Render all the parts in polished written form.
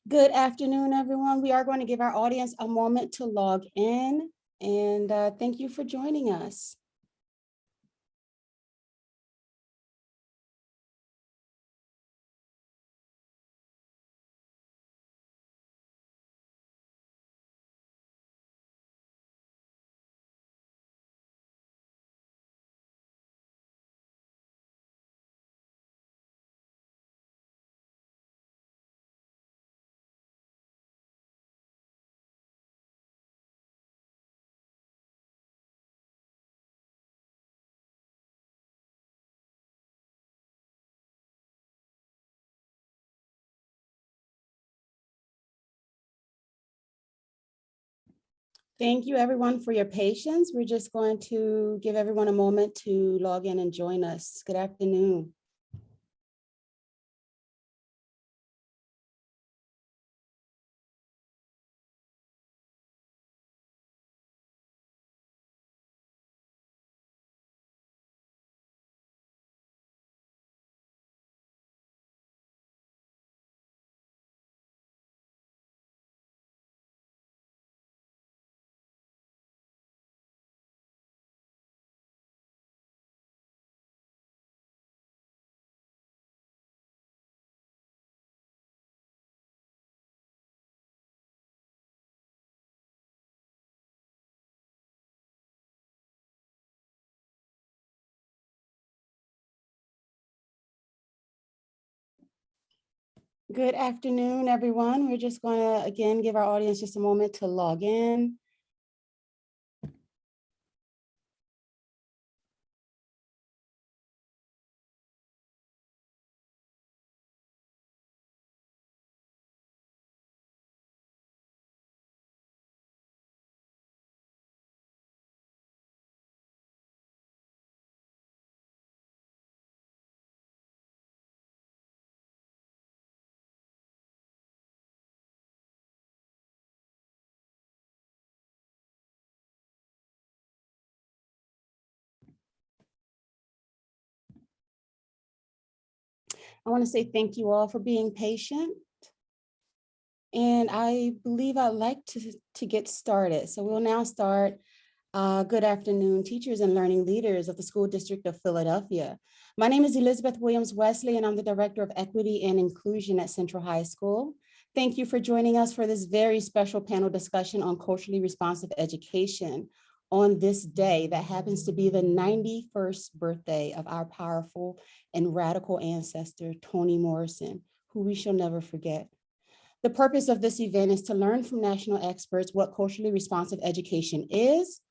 Good afternoon, everyone. We are going to give our audience a moment to log in, and thank you for joining us. Thank you, everyone, for your patience. We're just going to give everyone a moment to log in and join us. Good afternoon. Good afternoon, everyone. We're just going to, again, give our audience just a moment to log in. I want to say thank you all for being patient. And I believe I'd like to get started. So we'll now start. Good afternoon, teachers and learning leaders of the School District of Philadelphia. My name is Elizabeth Williams Wesley, and I'm the Director of Equity and Inclusion at Central High School. Thank you for joining us for this very special panel discussion on culturally responsive education on this day that happens to be the 91st birthday of our powerful and radical ancestor, Toni Morrison, who we shall never forget. The purpose of this event is to learn from national experts what culturally responsive education is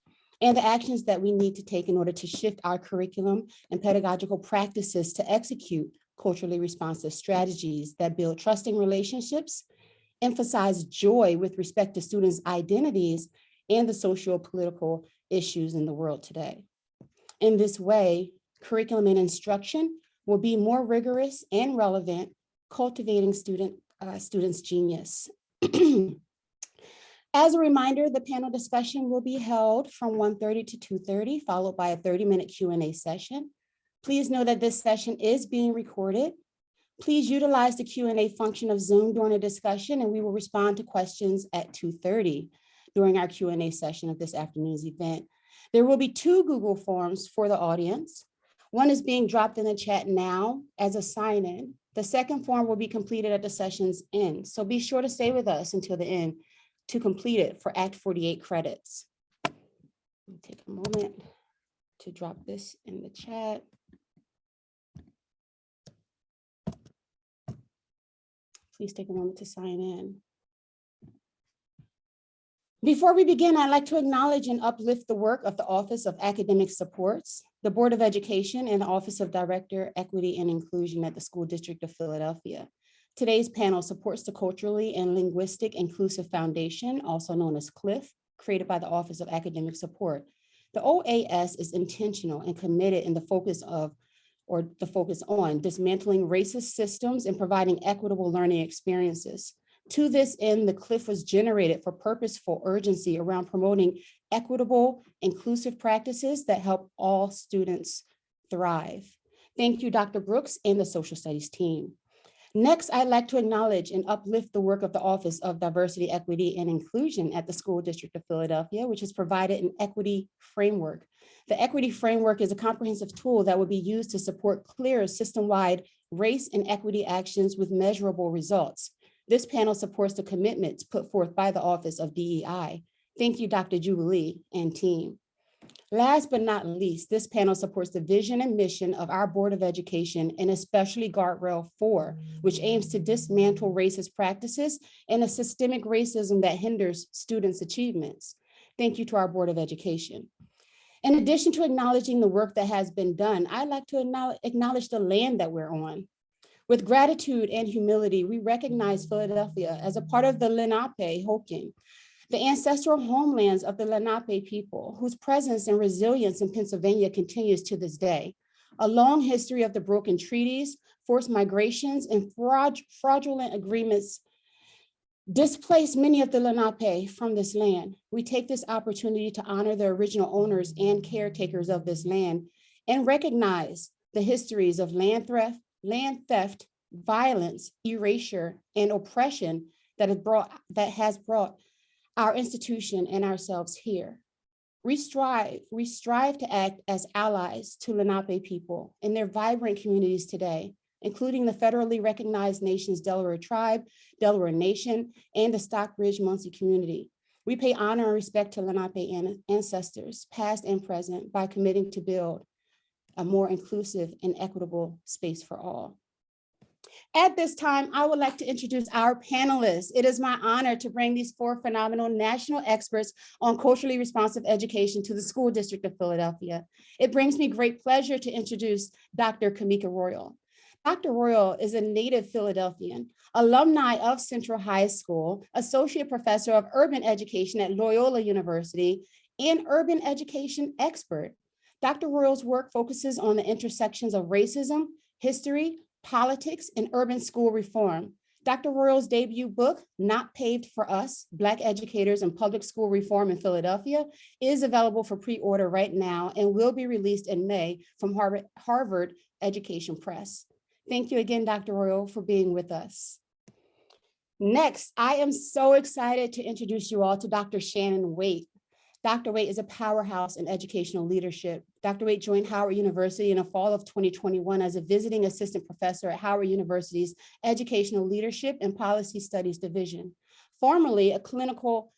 and the actions that we need to take in order to shift our curriculum and pedagogical practices to execute culturally responsive strategies that build trusting relationships, emphasize joy with respect to students' identities and the socio-political issues in the world today. In this way, curriculum and instruction will be more rigorous and relevant, cultivating students' genius. As a reminder, the panel discussion will be held from 1:30 to 2:30, followed by a 30-minute Q&A session. Please know that this session is being recorded. Please utilize the Q&A function of Zoom during the discussion, and we will respond to questions at 2:30 during our Q&A session of this afternoon's event. There will be 2 Google Forms for the audience. One is being dropped in the chat now as a sign-in. The second form will be completed at the session's end, so be sure to stay with us until the end to complete it for Act 48 credits. Take a moment to drop this in the chat. Please take a moment to sign in. Before we begin, I'd like to acknowledge and uplift the work of the Office of Academic Supports, the Board of Education, and the Office of Director, Equity and Inclusion at the School District of Philadelphia. Today's panel supports the Culturally and Linguistic Inclusive Foundation, also known as CLIF, created by the Office of Academic Support. The OAS is intentional and committed in the focus on dismantling racist systems and providing equitable learning experiences. To this end, the CLIF was generated for purposeful urgency around promoting equitable, inclusive practices that help all students thrive. Thank you, Dr. Brooks and the Social Studies team. Next, I'd like to acknowledge and uplift the work of the Office of Diversity, Equity, and Inclusion at the School District of Philadelphia, which has provided an equity framework. The equity framework is a comprehensive tool that will be used to support clear system-wide race and equity actions with measurable results. This panel supports the commitments put forth by the Office of DEI. Thank you, Dr. Jubilee and team. Last but not least, this panel supports the vision and mission of our Board of Education, and especially Guardrail 4, which aims to dismantle racist practices and a systemic racism that hinders students' achievements. Thank you to our Board of Education. In addition to acknowledging the work that has been done, I'd like to acknowledge the land that we're on. With gratitude and humility, we recognize Philadelphia as a part of the Lenape-Hokan, the ancestral homelands of the Lenape people, whose presence and resilience in Pennsylvania continues to this day. A long history of the broken treaties, forced migrations, and fraudulent agreements displaced many of the Lenape from this land. We take this opportunity to honor the original owners and caretakers of this land and recognize the histories of land theft, violence, erasure, and oppression that has brought our institution and ourselves here. We strive to act as allies to Lenape people in their vibrant communities today, including the federally recognized nations Delaware Tribe, Delaware Nation, and the Stockbridge-Muncie community. We pay honor and respect to Lenape ancestors, past and present, by committing to build a more inclusive and equitable space for all. At this time, I would like to introduce our panelists. It is my honor to bring these four phenomenal national experts on culturally responsive education to the School District of Philadelphia. It brings me great pleasure to introduce Dr. Kamika Royal. Dr. Royal is a native Philadelphian, alumni of Central High School, associate professor of urban education at Loyola University, and urban education expert. Dr. Royal's work focuses on the intersections of racism, history, politics, and urban school reform. Dr. Royal's debut book, Not Paved for Us, Black Educators and Public School Reform in Philadelphia, is available for pre-order right now and will be released in May from Harvard Education Press. Thank you again, Dr. Royal, for being with us. Next, I am so excited to introduce you all to Dr. Shannon Waite. Dr. Waite is a powerhouse in educational leadership. Dr. Waite joined Howard University in the fall of 2021 as a visiting assistant professor at Howard University's Educational Leadership and Policy Studies Division. Formerly a clinical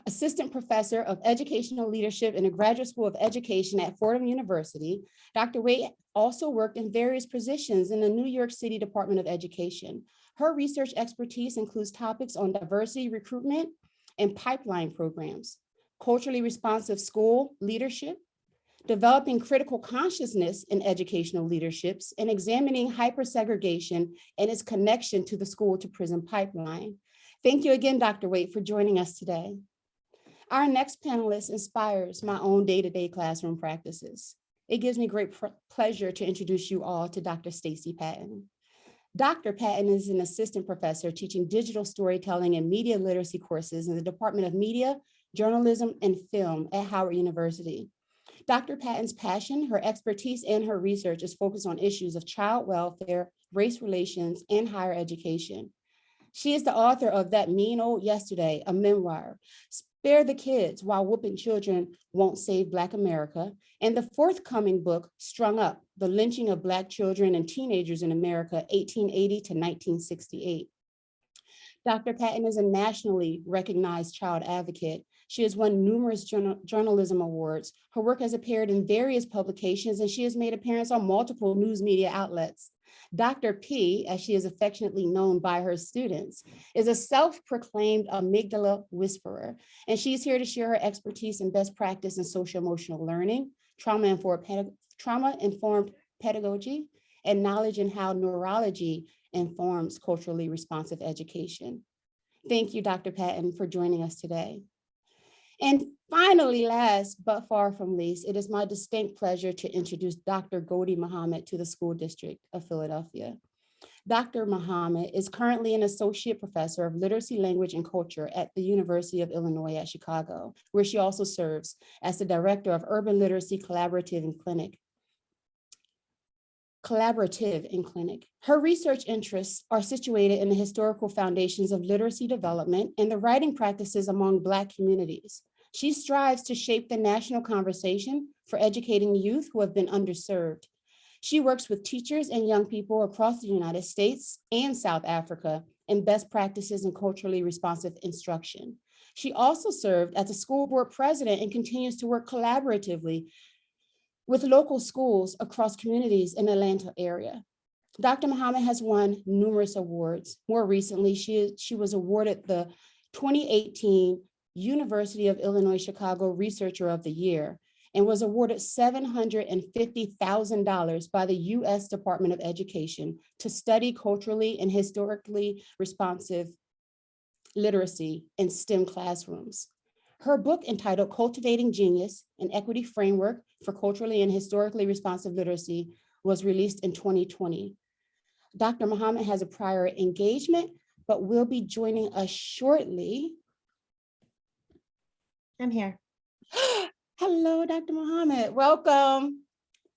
assistant professor of educational leadership in the Graduate School of Education at Fordham University, Dr. Waite also worked in various positions in the New York City Department of Education. Her research expertise includes topics on diversity recruitment and pipeline programs, culturally responsive school leadership, developing critical consciousness in educational leaderships, and examining hypersegregation and its connection to the school to prison pipeline. Thank you again, Dr. Waite, for joining us today. Our next panelist inspires my own day-to-day classroom practices. It gives me great pleasure to introduce you all to Dr. Stacy Patton. Dr. Patton is an assistant professor teaching digital storytelling and media literacy courses in the Department of Media, Journalism, and Film at Howard University. Dr. Patton's passion, her expertise, and her research is focused on issues of child welfare, race relations, and higher education. She is the author of That Mean Old Yesterday, a memoir, Spare the Kids While Whooping Children Won't Save Black America, and the forthcoming book, Strung Up, The Lynching of Black Children and Teenagers in America, 1880 to 1968. Dr. Patton is a nationally recognized child advocate. She has won numerous journalism awards. Her work has appeared in various publications, and she has made appearances on multiple news media outlets. Dr. P, as she is affectionately known by her students, is a self-proclaimed amygdala whisperer, and she's here to share her expertise and best practice in social-emotional learning, trauma-informed pedagogy, and knowledge in how neurology informs culturally responsive education. Thank you, Dr. Patton, for joining us today. And finally, last but far from least, it is my distinct pleasure to introduce Dr. Goldie Mohamed to the School District of Philadelphia. Dr. Mohamed is currently an associate professor of literacy, language, and culture at the University of Illinois at Chicago, where she also serves as the director of Urban Literacy Collaborative and Clinic. collaborative in clinic. Her research interests are situated in the historical foundations of literacy development and the writing practices among Black communities. She strives to shape the national conversation for educating youth who have been underserved. She works with teachers and young people across the United States and South Africa in best practices in culturally responsive instruction. She also served as a school board president and continues to work collaboratively with local schools across communities in the Atlanta area. Dr. Mohamed has won numerous awards. More recently, she was awarded the 2018 University of Illinois Chicago Researcher of the Year and was awarded $750,000 by the U.S. Department of Education to study culturally and historically responsive literacy in STEM classrooms. Her book, entitled Cultivating Genius, an Equity Framework for Culturally and Historically Responsive Literacy, was released in 2020. Dr. Mohamed has a prior engagement, but will be joining us shortly. I'm here. Hello, Dr. Mohamed. Welcome.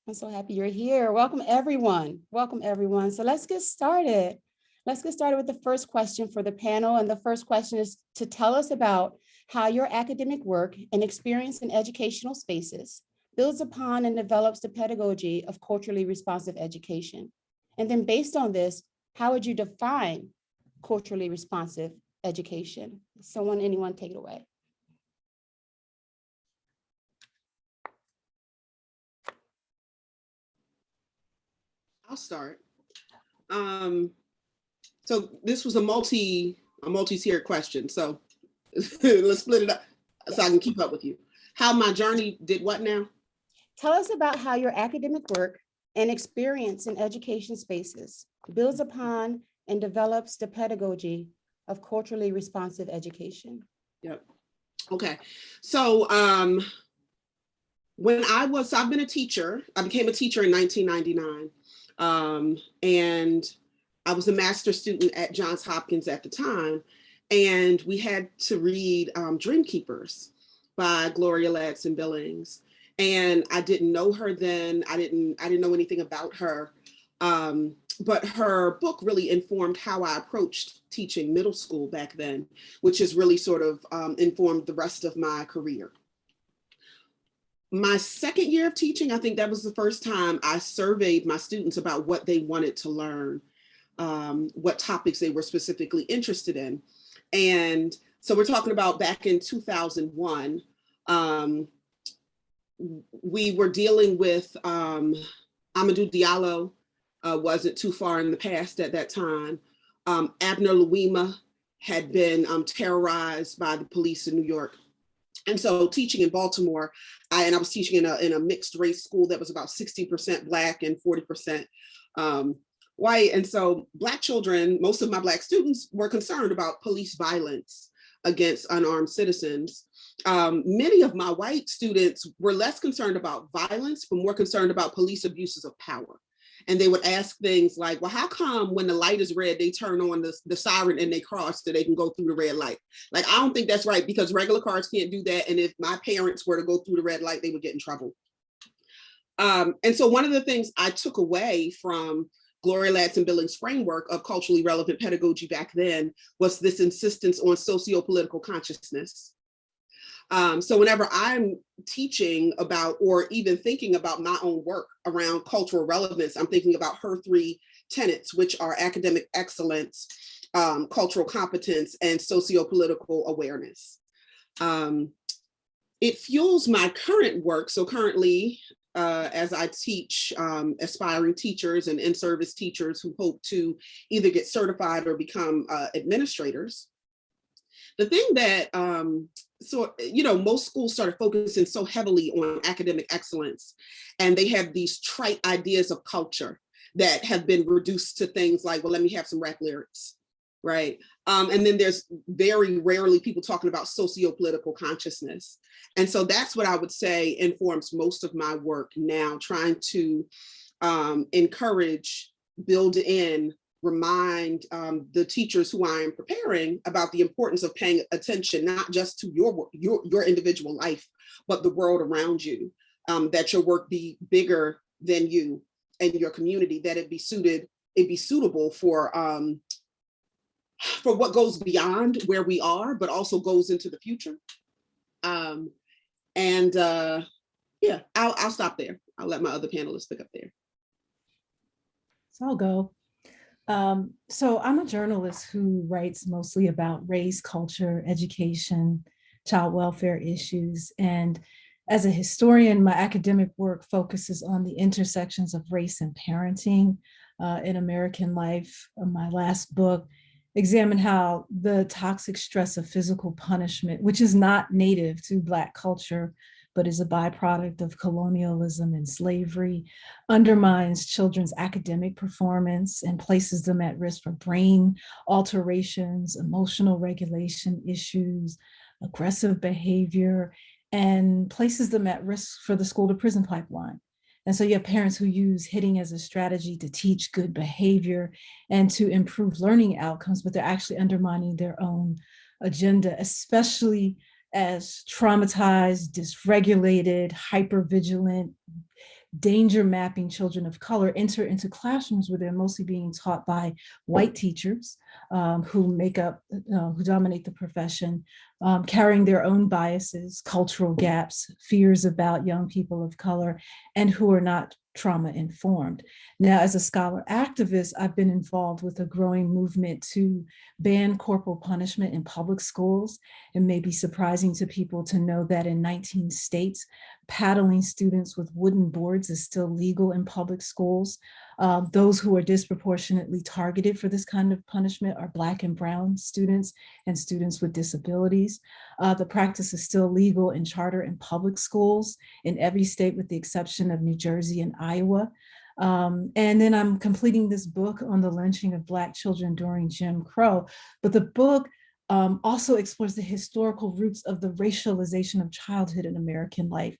I'm so happy you're here. Welcome, everyone. Welcome, everyone. So let's get started. Let's get started with the first question for the panel. And the first question is to tell us about how your academic work and experience in educational spaces builds upon and develops the pedagogy of culturally responsive education. And then based on this, how would you define culturally responsive education? Anyone take it away. I'll start. So this was a multi-tiered question. So let's split it up so I can keep up with you. How my journey did what now? Tell us about how your academic work and experience in education spaces builds upon and develops the pedagogy of culturally responsive education. Yep. Okay. So I've been a teacher. I became a teacher in 1999. And I was a master's student at Johns Hopkins at the time. And we had to read Dream Keepers by Gloria Ladson Billings. And I didn't know her then. I didn't know anything about her. But her book really informed how I approached teaching middle school back then, which has really sort of informed the rest of my career. My second year of teaching, I think that was the first time I surveyed my students about what they wanted to learn, what topics they were specifically interested in. And so we're talking about back in 2001, we were dealing with Amadou Diallo, wasn't too far in the past at that time. Abner Louima had been terrorized by the police in New York. And so teaching in Baltimore, I was teaching in a mixed race school that was about 60% Black and 40% white. And so Black children, most of my Black students were concerned about police violence against unarmed citizens. Many of my white students were less concerned about violence, but more concerned about police abuses of power. And they would ask things like, well, how come when the light is red, they turn on the siren and they cross so they can go through the red light? Like, I don't think that's right, because regular cars can't do that. And if my parents were to go through the red light, they would get in trouble. And so one of the things I took away from Gloria Ladson Billings' framework of culturally relevant pedagogy back then was this insistence on socio-political consciousness. So whenever I'm teaching about or even thinking about my own work around cultural relevance, I'm thinking about her three tenets, which are academic excellence, cultural competence, and socio-political awareness. It fuels my current work. So currently, as I teach aspiring teachers and in-service teachers who hope to either get certified or become administrators, the thing that, most schools started focusing so heavily on academic excellence, and they have these trite ideas of culture that have been reduced to things like, well, let me have some rap lyrics, right? And then there's very rarely people talking about socio-political consciousness. And so that's what I would say informs most of my work now, trying to encourage, build in, remind the teachers who I am preparing about the importance of paying attention, not just to your individual life, but the world around you, that your work be bigger than you, and your community, that it be suitable for what goes beyond where we are, but also goes into the future. Yeah, I'll stop there. I'll let my other panelists pick up there. So I'll go. So I'm a journalist who writes mostly about race, culture, education, child welfare issues. And as a historian, my academic work focuses on the intersections of race and parenting in American life. My last book examined how the toxic stress of physical punishment, which is not native to Black culture, but is a byproduct of colonialism and slavery, undermines children's academic performance and places them at risk for brain alterations, emotional regulation issues, aggressive behavior, and places them at risk for the school to prison pipeline. And so you have parents who use hitting as a strategy to teach good behavior and to improve learning outcomes, but they're actually undermining their own agenda, especially as traumatized, dysregulated, hypervigilant, danger mapping children of color enter into classrooms where they're mostly being taught by white teachers who dominate the profession, carrying their own biases, cultural gaps, fears about young people of color, and who are not trauma informed. Now, as a scholar activist, I've been involved with a growing movement to ban corporal punishment in public schools. It may be surprising to people to know that in 19 states, paddling students with wooden boards is still legal in public schools. Those who are disproportionately targeted for this kind of punishment are Black and Brown students and students with disabilities. The practice is still legal in charter and public schools in every state with the exception of New Jersey and Iowa. And then I'm completing this book on the lynching of Black children during Jim Crow. But the book also explores the historical roots of the racialization of childhood in American life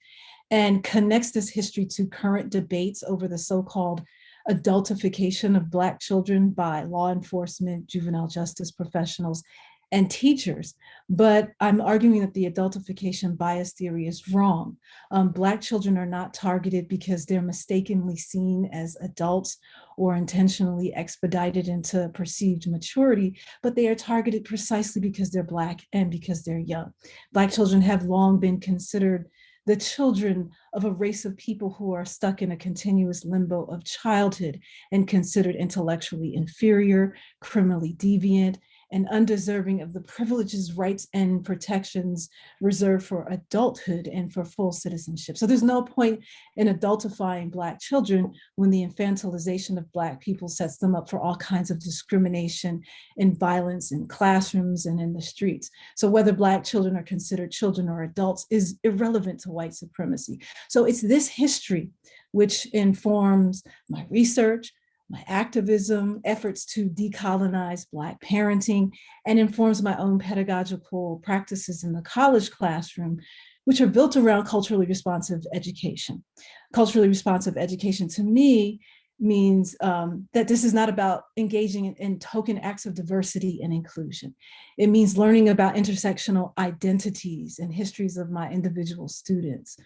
and connects this history to current debates over the so-called adultification of Black children by law enforcement, juvenile justice professionals, and teachers. But I'm arguing that the adultification bias theory is wrong. Black children are not targeted because they're mistakenly seen as adults or intentionally expedited into perceived maturity, but they are targeted precisely because they're Black and because they're young. Black children have long been considered the children of a race of people who are stuck in a continuous limbo of childhood and considered intellectually inferior, criminally deviant, and undeserving of the privileges, rights, and protections reserved for adulthood and for full citizenship. So there's no point in adultifying Black children when the infantilization of Black people sets them up for all kinds of discrimination and violence in classrooms and in the streets. So whether Black children are considered children or adults is irrelevant to white supremacy. So it's this history which informs my research, my activism, efforts to decolonize Black parenting, and informs my own pedagogical practices in the college classroom, which are built around culturally responsive education. Culturally responsive education to me means that this is not about engaging in token acts of diversity and inclusion. It means learning about intersectional identities and histories of my individual students.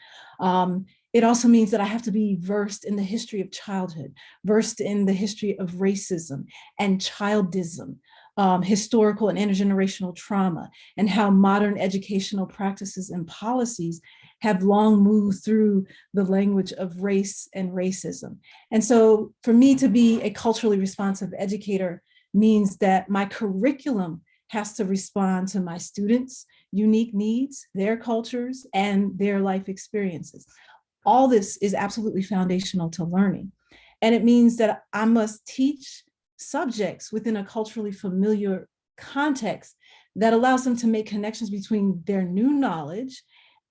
It also means that I have to be versed in the history of childhood, versed in the history of racism and childism, historical and intergenerational trauma, and how modern educational practices and policies have long moved through the language of race and racism. And so for me to be a culturally responsive educator means that my curriculum has to respond to my students' unique needs, their cultures, and their life experiences. All this is absolutely foundational to learning. And it means that I must teach subjects within a culturally familiar context that allows them to make connections between their new knowledge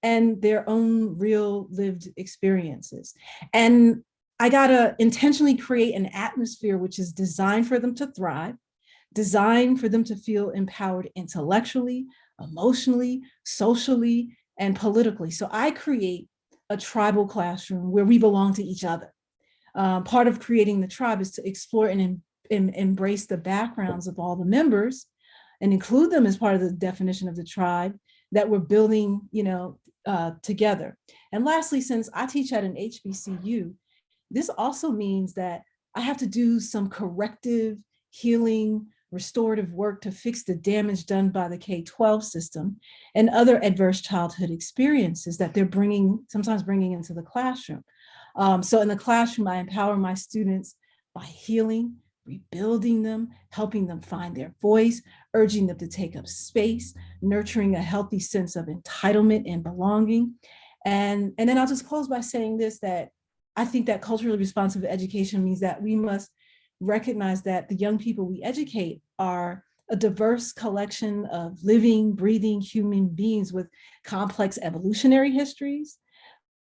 and their own real lived experiences. And I gotta intentionally create an atmosphere which is designed for them to thrive, designed for them to feel empowered intellectually, emotionally, socially, and politically. So I create a tribal classroom where we belong to each other. Part of creating the tribe is to explore and embrace the backgrounds of all the members and include them as part of the definition of the tribe that we're building, together. And lastly, since I teach at an HBCU, this also means that I have to do some corrective, healing, restorative work to fix the damage done by the K-12 system and other adverse childhood experiences that they're sometimes bringing into the classroom. So in the classroom, I empower my students by healing, rebuilding them, helping them find their voice, urging them to take up space, nurturing a healthy sense of entitlement and belonging. And then I'll just close by saying this, that I think that culturally responsive education means that we must recognize that the young people we educate are a diverse collection of living, breathing human beings with complex evolutionary histories,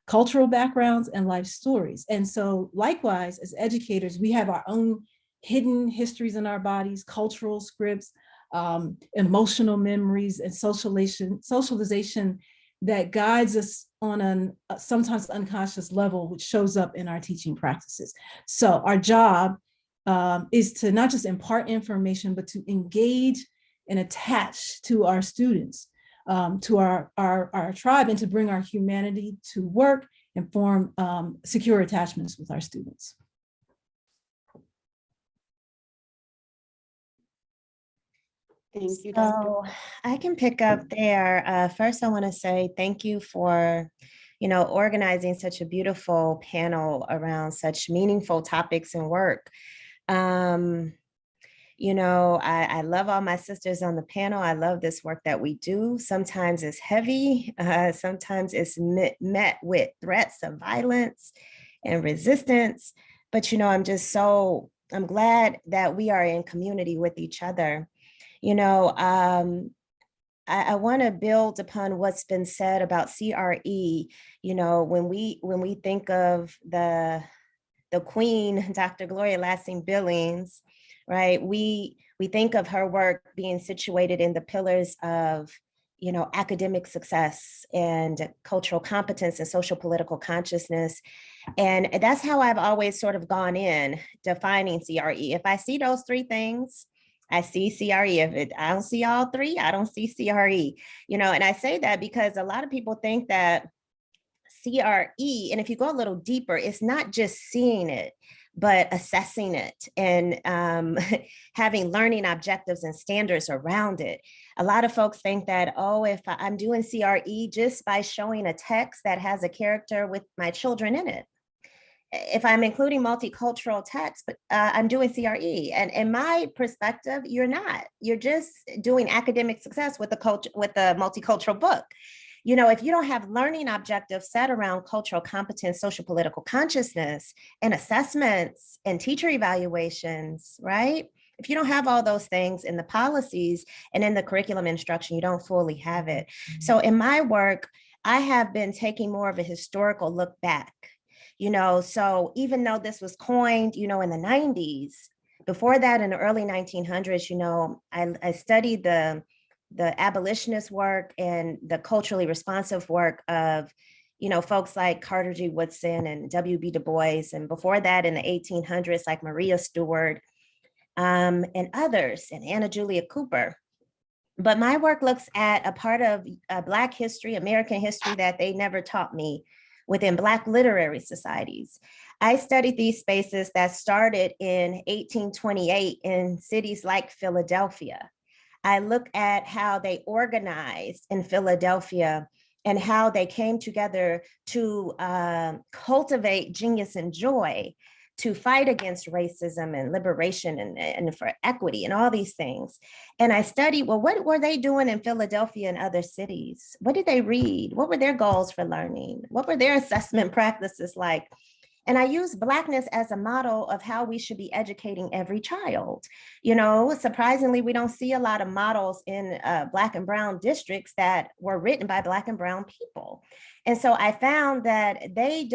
cultural backgrounds, and life stories. And so likewise, as educators, we have our own hidden histories in our bodies, cultural scripts, emotional memories, and socialization that guides us on a sometimes unconscious level, which shows up in our teaching practices. So our job is to not just impart information, but to engage and attach to our students, to our tribe, and to bring our humanity to work and form secure attachments with our students. Thank you, Dr. So I can pick up there. First, I want to say thank you for, organizing such a beautiful panel around such meaningful topics and work. I love all my sisters on the panel. I love this work that we do. Sometimes it's heavy. Sometimes it's met with threats of violence and resistance. But, I'm glad that we are in community with each other. I want to build upon what's been said about CRE. When we think of the queen, Dr. Gloria Lassing-Billings, right? We think of her work being situated in the pillars of, academic success and cultural competence and social political consciousness. And that's how I've always sort of gone in defining CRE. If I see those three things, I see CRE. If I don't see all three, I don't see CRE. And I say that because a lot of people think that CRE, and if you go a little deeper, it's not just seeing it, but assessing it and having learning objectives and standards around it. A lot of folks think that, if I'm doing CRE just by showing a text that has a character with my children in it, if I'm including multicultural text, but I'm doing CRE. And in my perspective, you're not. You're just doing academic success with a multicultural book. If you don't have learning objectives set around cultural competence, social political consciousness, and assessments and teacher evaluations, right? If you don't have all those things in the policies and in the curriculum instruction, you don't fully have it. So in my work, I have been taking more of a historical look back. So even though this was coined, in the 90s, before that, in the early 1900s, I studied the abolitionist work and the culturally responsive work of, folks like Carter G. Woodson and W.B. Du Bois. And before that, in the 1800s, like Maria Stewart and others, and Anna Julia Cooper. But my work looks at a part of Black history, American history, that they never taught me within Black literary societies. I studied these spaces that started in 1828 in cities like Philadelphia. I look at how they organized in Philadelphia and how they came together to cultivate genius and joy, to fight against racism and liberation and for equity and all these things. And I studied, what were they doing in Philadelphia and other cities? What did they read? What were their goals for learning? What were their assessment practices like? And I use Blackness as a model of how we should be educating every child. Surprisingly, we don't see a lot of models in Black and Brown districts that were written by Black and Brown people. And so I found that they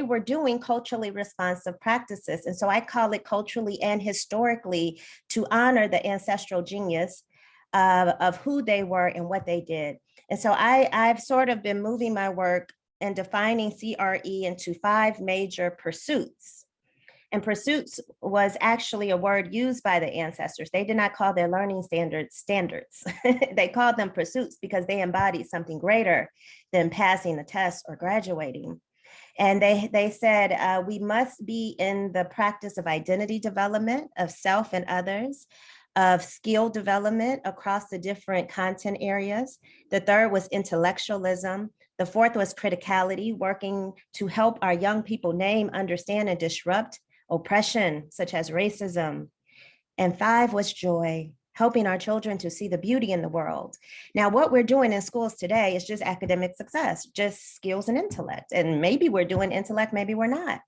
were doing culturally responsive practices. And so I call it culturally and historically to honor the ancestral genius of who they were and what they did. And so I've sort of been moving my work and defining CRE into 5 major pursuits. And pursuits was actually a word used by the ancestors. They did not call their learning standards. They called them pursuits because they embodied something greater than passing the test or graduating. And they said we must be in the practice of identity development of self and others, of skill development across the different content areas. The third was intellectualism. The fourth was criticality, working to help our young people name, understand, and disrupt oppression, such as racism. And five was joy, helping our children to see the beauty in the world. Now, what we're doing in schools today is just academic success, just skills and intellect. And maybe we're doing intellect, maybe we're not.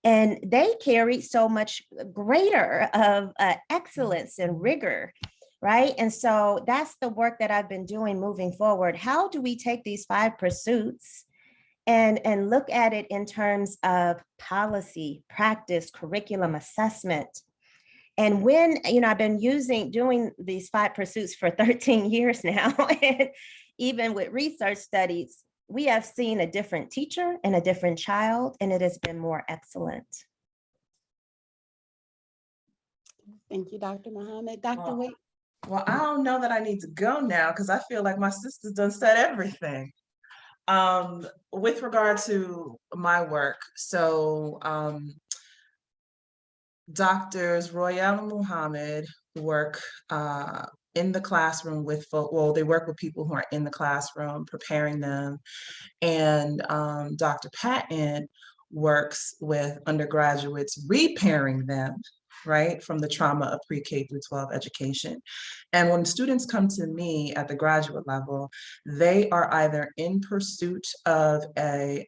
And they carry so much greater of excellence and rigor, right? And so that's the work that I've been doing moving forward. How do we take these 5 pursuits and look at it in terms of policy, practice, curriculum, assessment? And when, I've been doing these 5 pursuits for 13 years now, and even with research studies, we have seen a different teacher and a different child, and it has been more excellent. Thank you, Dr. Mohamed. Dr. Waite. Well, I don't know that I need to go now because I feel like my sister's done said everything. With regard to my work, so Doctors Royal and Mohamed work in the classroom with they work with people who are in the classroom, preparing them. And Dr. Patton works with undergraduates, repairing them, right, from the trauma of pre-K through 12 education. And when students come to me at the graduate level, they are either in pursuit of a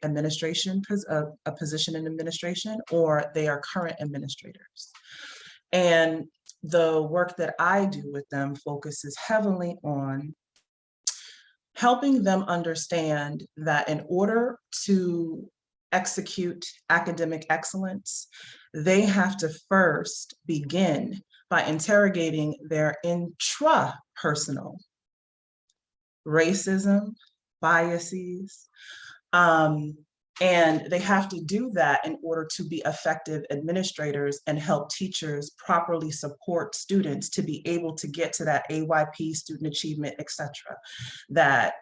position in administration, or they are current administrators. And the work that I do with them focuses heavily on helping them understand that in order to execute academic excellence, they have to first begin by interrogating their intrapersonal racism, biases, and they have to do that in order to be effective administrators and help teachers properly support students to be able to get to that AYP, student achievement, et cetera, that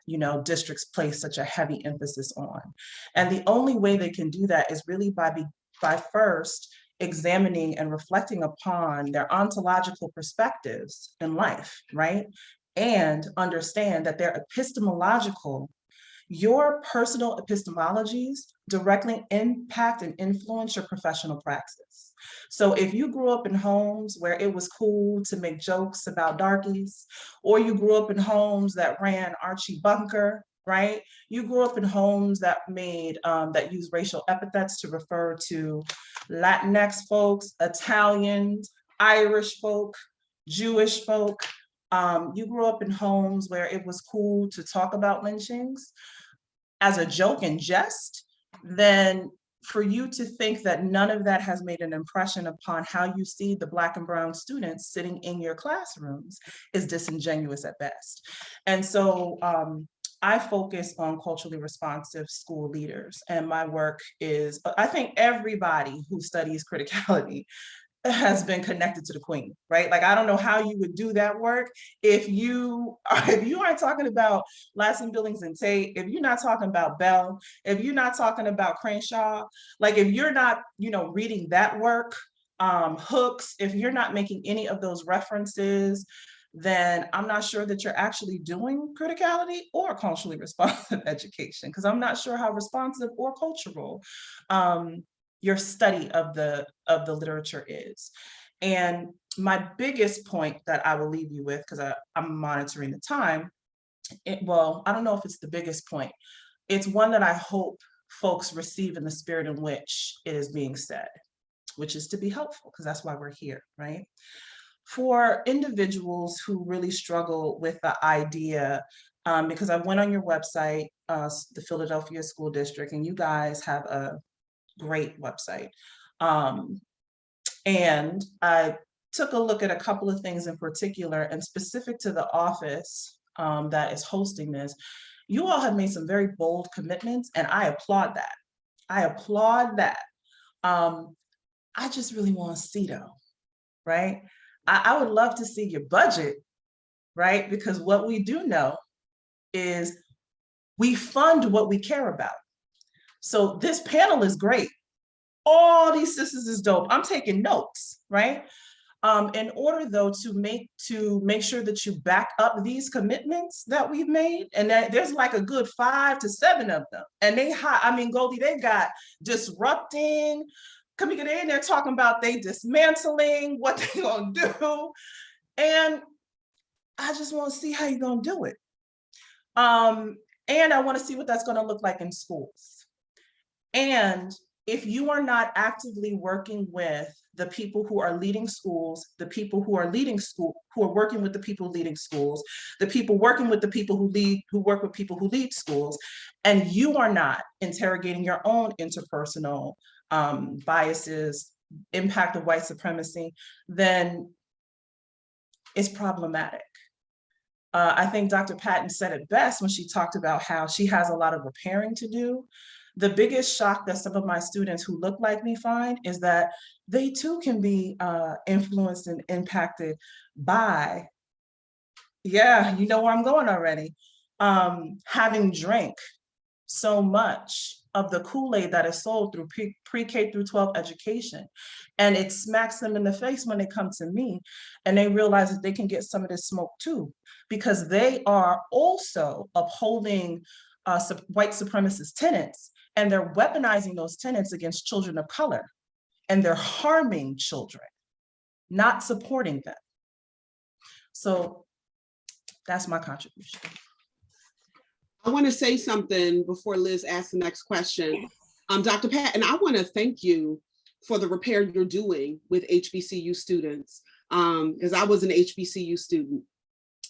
districts place such a heavy emphasis on. And the only way they can do that is really by first examining and reflecting upon their ontological perspectives in life, right? And understand that their epistemological, your personal epistemologies directly impact and influence your professional praxis. So if you grew up in homes where it was cool to make jokes about darkies, or you grew up in homes that ran Archie Bunker, right? You grew up in homes that that use racial epithets to refer to Latinx folks, Italians, Irish folk, Jewish folk. You grew up in homes where it was cool to talk about lynchings as a joke and jest, then for you to think that none of that has made an impression upon how you see the Black and brown students sitting in your classrooms is disingenuous at best. And so I focus on culturally responsive school leaders, and my work is, I think everybody who studies criticality has been connected to the Queen, right? Like, I don't know how you would do that work if you aren't talking about Lassen, Billings, and Tate, if you're not talking about Bell, if you're not talking about Crenshaw, like if you're not, reading that work, Hooks, if you're not making any of those references, then I'm not sure that you're actually doing criticality or culturally responsive education, because I'm not sure how responsive or cultural your study of the literature is. And my biggest point that I will leave you with, because I'm monitoring the time, I don't know if it's the biggest point. It's one that I hope folks receive in the spirit in which it is being said, which is to be helpful, because that's why we're here, right? For individuals who really struggle with the idea, because I went on your website, the Philadelphia School District, and you guys have a great website. And I took a look at a couple of things in particular, and specific to the office that is hosting this. You all have made some very bold commitments, and I applaud that. I just really want to see though, right? I would love to see your budget, right? Because what we do know is we fund what we care about. So this panel is great. All these sisters is dope. I'm taking notes, right? In order though to make sure that you back up these commitments that we've made, and that there's like a good 5 to 7 of them, and Goldie, they got disrupting. Kamika, they in there talking about they dismantling, what they gonna do, and I just want to see how you're gonna do it. And I want to see what that's gonna look like in schools. And if you are not actively working with the people who are leading schools, the people who are working with the people leading schools, the people working with the people who work with people who lead schools, and you are not interrogating your own interpersonal biases, impact of white supremacy, then it's problematic. I think Dr. Patton said it best when she talked about how she has a lot of repairing to do. The biggest shock that some of my students who look like me find is that they too can be influenced and impacted by, yeah, you know where I'm going already, having drank so much of the Kool-Aid that is sold through pre-K through 12 education. And it smacks them in the face when they come to me and they realize that they can get some of this smoke too, because they are also upholding white supremacist tenets, and they're weaponizing those tenets against children of color, and they're harming children, not supporting them. So that's my contribution. I want to say something before Liz asks the next question. Dr. Patton, I want to thank you for the repair you're doing with HBCU students, because I was an HBCU student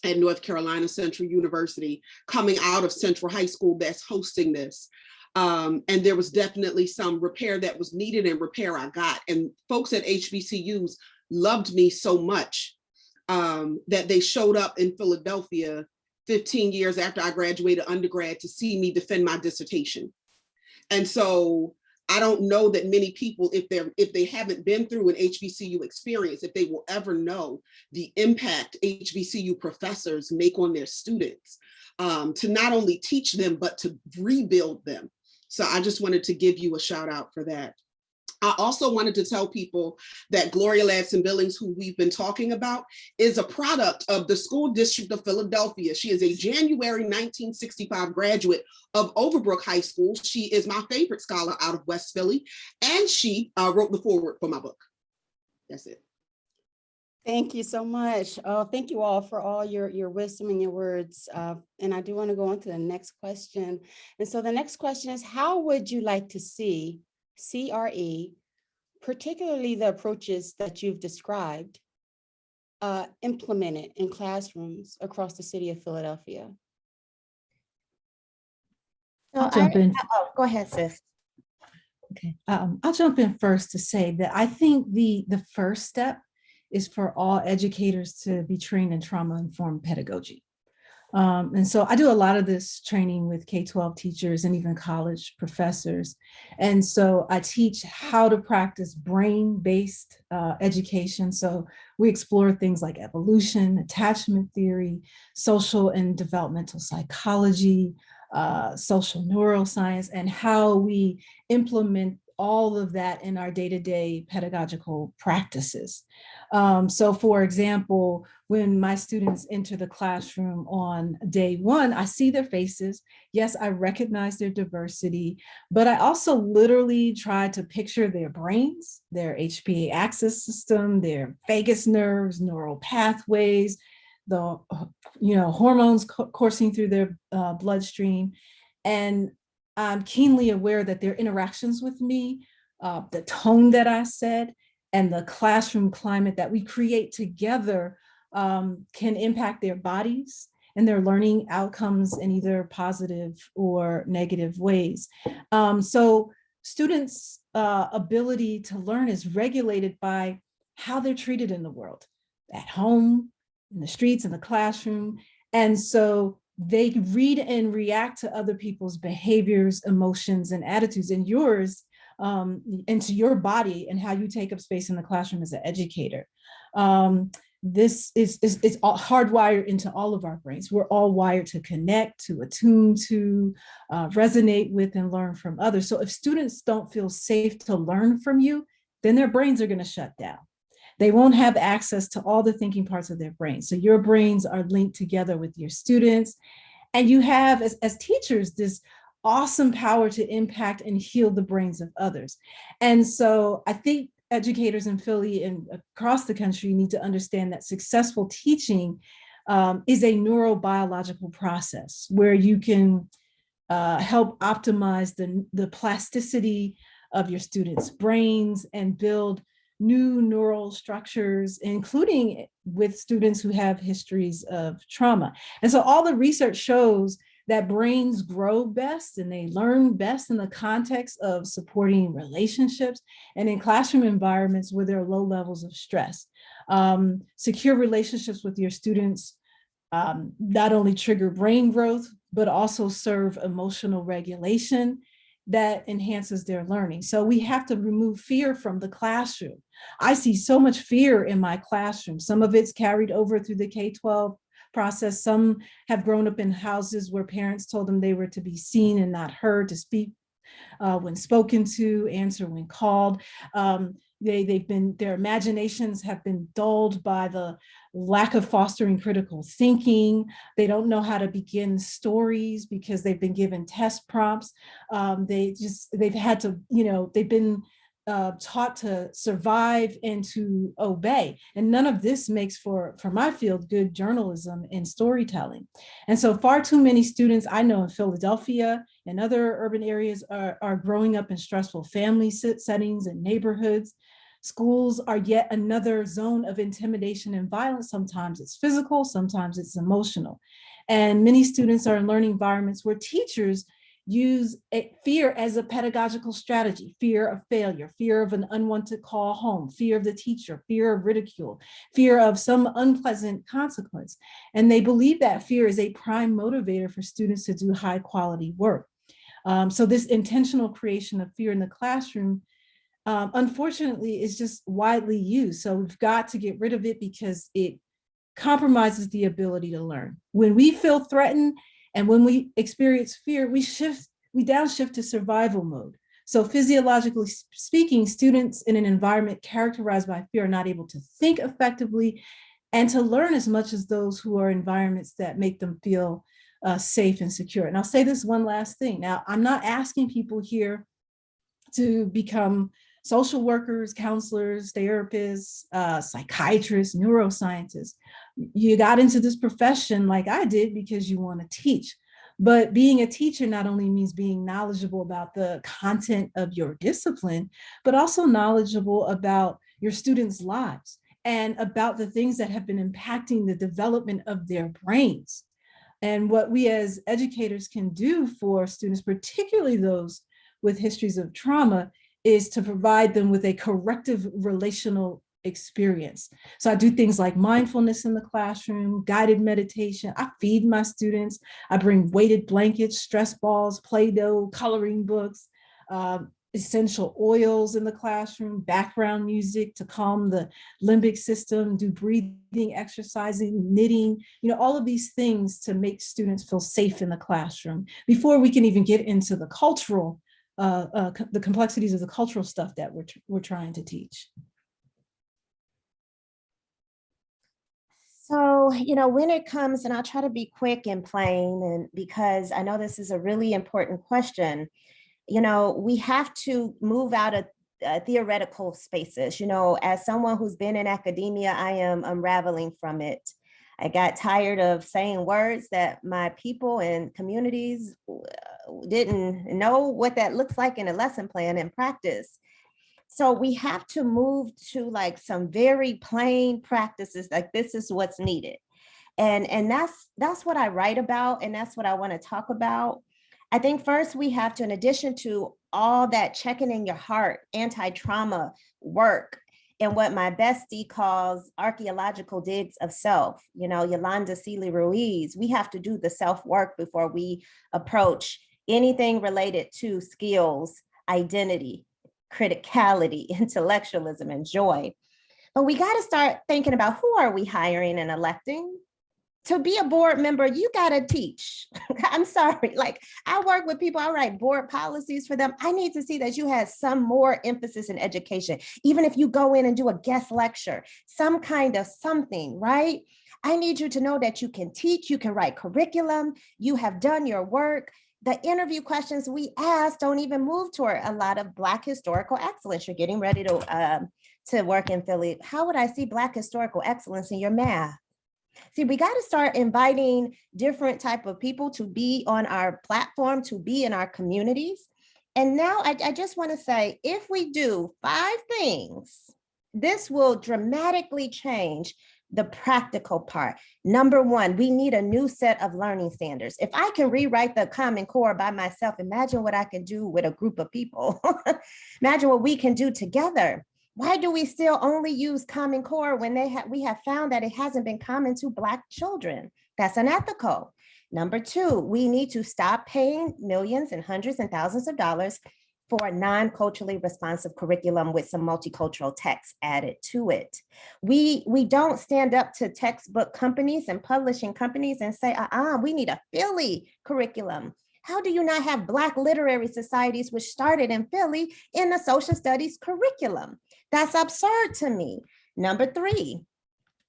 at North Carolina Central University, coming out of Central High School that's hosting this. And there was definitely some repair that was needed, and repair I got. And folks at HBCUs loved me so much that they showed up in Philadelphia 15 years after I graduated undergrad to see me defend my dissertation. And so I don't know that many people, if they haven't been through an HBCU experience, if they will ever know the impact HBCU professors make on their students, to not only teach them, but to rebuild them. So I just wanted to give you a shout out for that. I also wanted to tell people that Gloria Ladson-Billings, who we've been talking about, is a product of the School District of Philadelphia. She is a January 1965 graduate of Overbrook High School. She is my favorite scholar out of West Philly, and she wrote the foreword for my book. That's it. Thank you so much. Thank you all for all your wisdom and your words. And I do want to go on to the next question. And so the next question is, how would you like to see CRE, particularly the approaches that you've described, implemented in classrooms across the city of Philadelphia? I'll jump in. Go ahead, sis. Okay, I'll jump in first to say that I think the first step is for all educators to be trained in trauma-informed pedagogy. And so I do a lot of this training with K-12 teachers and even college professors. And so I teach how to practice brain-based education. So we explore things like evolution, attachment theory, social and developmental psychology, social neuroscience, and how we implement all of that in our day-to-day pedagogical practices. So for example, when my students enter the classroom on day one, I see their faces. Yes, I recognize their diversity, but I also literally try to picture their brains, their HPA axis system, their vagus nerves, neural pathways, the hormones coursing through their bloodstream. And I'm keenly aware that their interactions with me, the tone that I said, and the classroom climate that we create together can impact their bodies and their learning outcomes in either positive or negative ways. So students' ability to learn is regulated by how they're treated in the world, at home, in the streets, in the classroom. And so they read and react to other people's behaviors, emotions, and attitudes, and yours, into your body and how you take up space in the classroom as an educator. this is it's all hardwired into all of our brains. We're all wired to connect, to attune to, resonate with, and learn from others. So if students don't feel safe to learn from you, then their brains are going to shut down. They won't have access to all the thinking parts of their brain. So your brains are linked together with your students. And you have, as teachers, this awesome power to impact and heal the brains of others. And so I think educators in Philly and across the country need to understand that successful teaching is a neurobiological process where you can help optimize the plasticity of your students' brains and build new neural structures, including with students who have histories of trauma. And so all the research shows that brains grow best and they learn best in the context of supporting relationships and in classroom environments where there are low levels of stress. Secure relationships with your students not only trigger brain growth, but also serve emotional regulation that enhances their learning. So we have to remove fear from the classroom. I see so much fear in my classroom. Some of it's carried over through the K-12 process. Some have grown up in houses where parents told them they were to be seen and not heard, to speak when spoken to, answer when called. Their imaginations have been dulled by the lack of fostering critical thinking. They don't know how to begin stories because they've been given test prompts. They've had to, they've been taught to survive and to obey. And none of this makes for my field good journalism and storytelling. And so far too many students I know in Philadelphia and other urban areas are growing up in stressful family settings and neighborhoods. Schools are yet another zone of intimidation and violence. Sometimes it's physical, sometimes it's emotional. And many students are in learning environments where teachers use fear as a pedagogical strategy: fear of failure, fear of an unwanted call home, fear of the teacher, fear of ridicule, fear of some unpleasant consequence. And they believe that fear is a prime motivator for students to do high quality work. So this intentional creation of fear in the classroom, unfortunately, is just widely used. So we've got to get rid of it because it compromises the ability to learn. When we feel threatened and when we experience fear, we downshift to survival mode. So physiologically speaking, students in an environment characterized by fear are not able to think effectively and to learn as much as those who are in environments that make them feel safe and secure. And I'll say this one last thing. Now, I'm not asking people here to become social workers, counselors, therapists, psychiatrists, neuroscientists. You got into this profession like I did because you want to teach. But being a teacher not only means being knowledgeable about the content of your discipline, but also knowledgeable about your students' lives and about the things that have been impacting the development of their brains. And what we as educators can do for students, particularly those with histories of trauma, is to provide them with a corrective relational experience. So I do things like mindfulness in the classroom, guided meditation. I feed my students. I bring weighted blankets, stress balls, Play-Doh, coloring books, essential oils in the classroom, background music to calm the limbic system, do breathing exercising, knitting, all of these things to make students feel safe in the classroom before we can even get into the cultural the complexities of the cultural stuff that we're trying to teach. So, when it comes, and I'll try to be quick and plain, and because I know this is a really important question, we have to move out of theoretical spaces. As someone who's been in academia, I am unraveling from it. I got tired of saying words that my people and communities didn't know what that looks like in a lesson plan and practice. So we have to move to like some very plain practices, like this is what's needed. And that's what I write about, and that's what I want to talk about. I think first we have to, in addition to all that checking in your heart, anti-trauma work, and what my bestie calls archaeological digs of self, Yolanda Seeley Ruiz, we have to do the self-work before we approach anything related to skills, identity, criticality, intellectualism, and joy. But we got to start thinking about who are we hiring and electing? To be a board member, you got to teach. I'm sorry. Like, I work with people, I write board policies for them. I need to see that you have some more emphasis in education. Even if you go in and do a guest lecture, some kind of something, right? I need you to know that you can teach, you can write curriculum, you have done your work. The interview questions we ask don't even move toward a lot of Black historical excellence. You're getting ready to work in Philly. How would I see Black historical excellence in your math? See, we got to start inviting different type of people to be on our platform, to be in our communities. And now I just want to say, if we do 5 things, this will dramatically change the practical part. Number 1, we need a new set of learning standards. If I can rewrite the Common Core by myself, imagine what I can do with a group of people. Imagine what we can do together. Why do we still only use Common Core when we have found that it hasn't been common to Black children? That's unethical. Number 2, we need to stop paying millions and hundreds and thousands of dollars for a non-culturally responsive curriculum with some multicultural text added to it. We don't stand up to textbook companies and publishing companies and say, we need a Philly curriculum. How do you not have Black literary societies, which started in Philly, in the social studies curriculum? That's absurd to me. Number 3,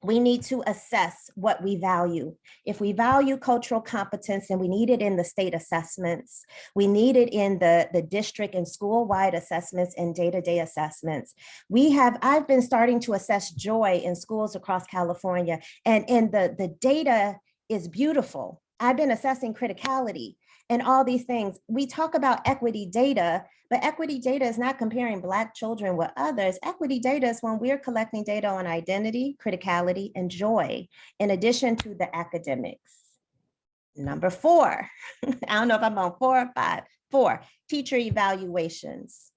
we need to assess what we value. If we value cultural competence, and we need it in the state assessments, we need it in the district and school-wide assessments and day-to-day assessments. I've been starting to assess joy in schools across California, and the data is beautiful. I've been assessing criticality and all these things. We talk about equity data, but equity data is not comparing Black children with others. Equity data is when we're collecting data on identity, criticality, and joy, in addition to the academics. Number 4, I don't know if I'm on 4 or 5. 4, teacher evaluations.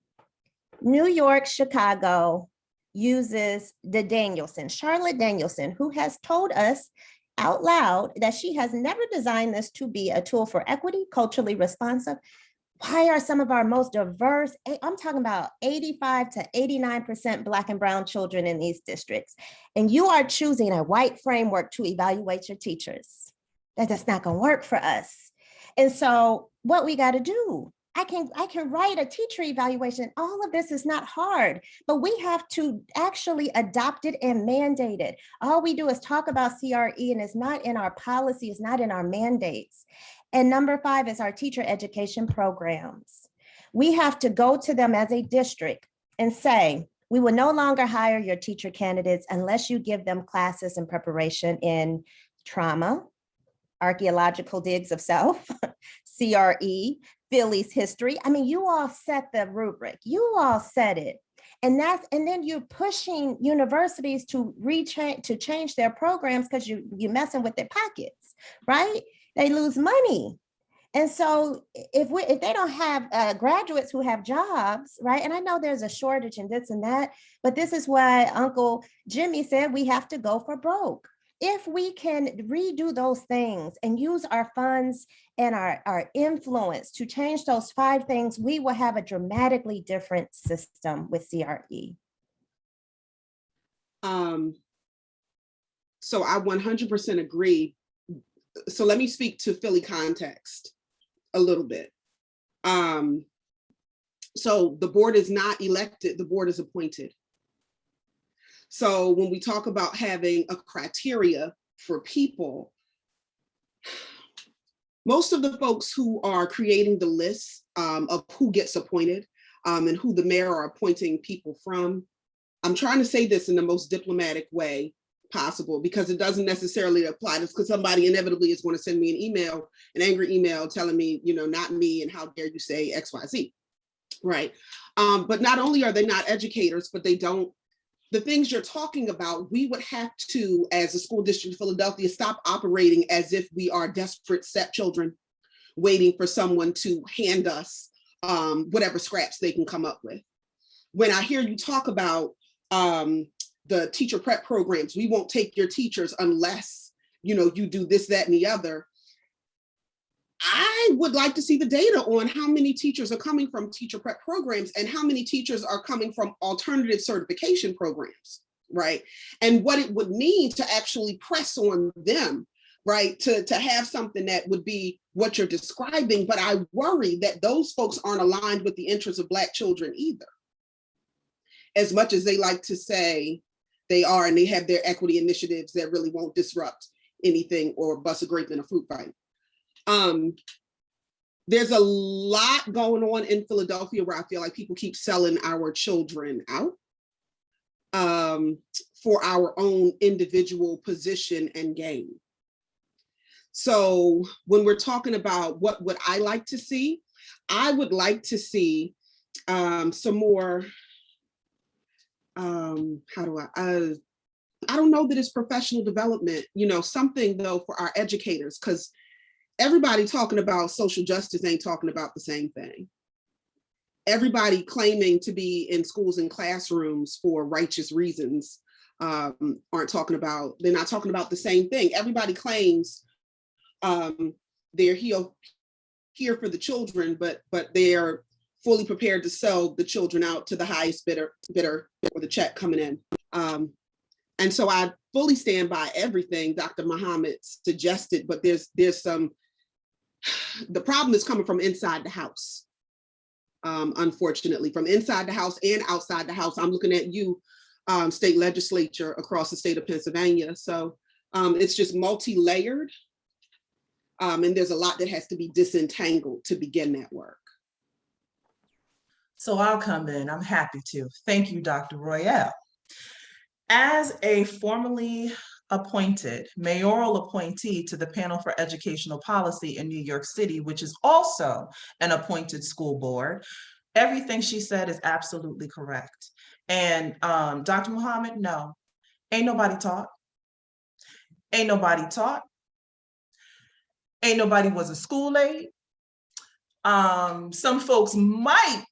New York, Chicago uses Charlotte Danielson, who has told us out loud that she has never designed this to be a tool for equity, culturally responsive. Why are some of our most diverse, I'm talking about 85 to 89% Black and brown children in these districts, and you are choosing a white framework to evaluate your teachers? That's not going to work for us. And so what we got to do, I can write a teacher evaluation. All of this is not hard, but we have to actually adopt it and mandate it. All we do is talk about CRE, and it's not in our policy, it's not in our mandates. And number 5 is our teacher education programs. We have to go to them as a district and say, we will no longer hire your teacher candidates unless you give them classes and preparation in trauma, archaeological digs of self, CRE, Philly's history. I mean, you all set the rubric, you all set it. And then you're pushing universities to change their programs because you're messing with their pockets, right? They lose money. And so if they don't have graduates who have jobs, right? And I know there's a shortage in this and that, but this is why Uncle Jimmy said we have to go for broke. If we can redo those things and use our funds and our influence to change those 5 things, we will have a dramatically different system with CRE. So I 100% agree. So let me speak to Philly context a little bit. So the board is not elected, the board is appointed. So when we talk about having a criteria for people, most of the folks who are creating the list of who gets appointed and who the mayor are appointing people from, I'm trying to say this in the most diplomatic way possible, because it doesn't necessarily apply to, because somebody inevitably is going to send me an email, an angry email telling me, not me, and how dare you say X, Y, Z, right? But not only are they not educators, but they don't, the things you're talking about, we would have to, as a school district of Philadelphia, stop operating as if we are desperate stepchildren waiting for someone to hand us whatever scraps they can come up with. When I hear you talk about the teacher prep programs, we won't take your teachers unless, you do this, that, and the other. I would like to see the data on how many teachers are coming from teacher prep programs and how many teachers are coming from alternative certification programs, right? And what it would mean to actually press on them, right? To have something that would be what you're describing. But I worry that those folks aren't aligned with the interests of Black children either. As much as they like to say they are, and they have their equity initiatives that really won't disrupt anything or bust a grape in a fruit fight. There's a lot going on in Philadelphia where I feel like people keep selling our children out for our own individual position and gain. So when we're talking about what would I like to see, I would like to see some more, I don't know that it's professional development, something though for our educators, because everybody talking about social justice ain't talking about the same thing. Everybody claiming to be in schools and classrooms for righteous reasons they're not talking about the same thing. Everybody claims they're here for the children, but they're fully prepared to sell the children out to the highest bidder for the check coming in. And so I fully stand by everything Dr. Mohamed suggested, but there's some, the problem is coming from inside the house. Unfortunately, from inside the house and outside the house. I'm looking at you, state legislature across the state of Pennsylvania. So it's just multi-layered. And there's a lot that has to be disentangled to begin that work. So I'll come in, I'm happy to. Thank you, Dr. Royal. As a formally appointed mayoral appointee to the Panel for Educational Policy in New York City, which is also an appointed school board, everything she said is absolutely correct. And Dr. Mohamed, no, ain't nobody taught. Ain't nobody taught. Ain't nobody was a school aide. Some folks might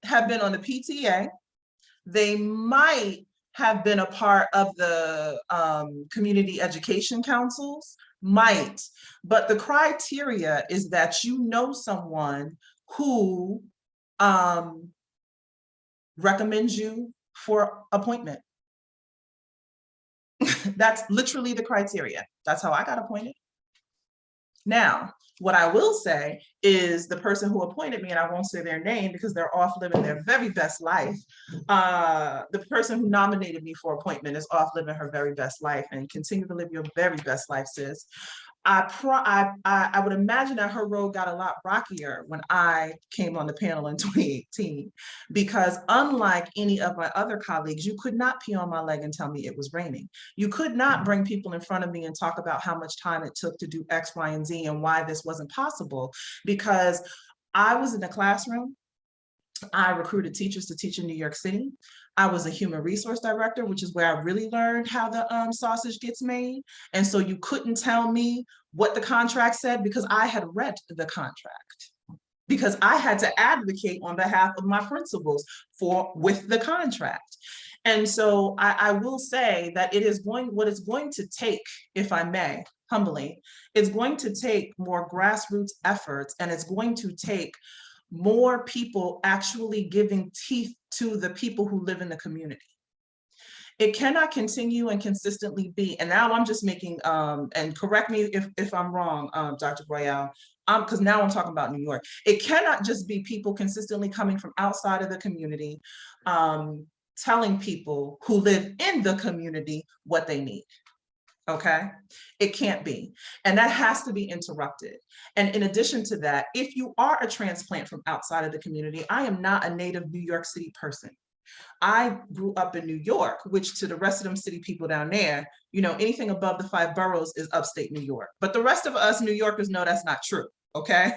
have been on the PTA. They might have been a part of the community education councils, might, but the criteria is that you know someone who recommends you for appointment. That's literally the criteria. That's how I got appointed. Now, what I will say is the person who appointed me, and I won't say their name because they're off living their very best life. The person who nominated me for appointment is off living her very best life, and continue to live your very best life, sis. I would imagine that her road got a lot rockier when I came on the panel in 2018, because unlike any of my other colleagues, you could not pee on my leg and tell me it was raining. You could not bring people in front of me and talk about how much time it took to do X, Y, and Z and why this wasn't possible, because I was in the classroom. I recruited teachers to teach in New York City. I was a human resource director, which is where I really learned how the sausage gets made. And so you couldn't tell me what the contract said because I had read the contract, because I had to advocate on behalf of my principals with the contract. And so I will say that what it's going to take, if I may, humbly, it's going to take more grassroots efforts, and it's going to take more people actually giving teeth to the people who live in the community. It cannot continue and consistently be, and now I'm just making, and correct me if I'm wrong, Dr. Royal, because now I'm talking about New York. It cannot just be people consistently coming from outside of the community, telling people who live in the community what they need. Okay, it can't be. And that has to be interrupted. And in addition to that, if you are a transplant from outside of the community, I am not a native New York City person. I grew up in New York, which to the rest of them city people down there, anything above the 5 boroughs is upstate New York. But the rest of us New Yorkers know that's not true, okay?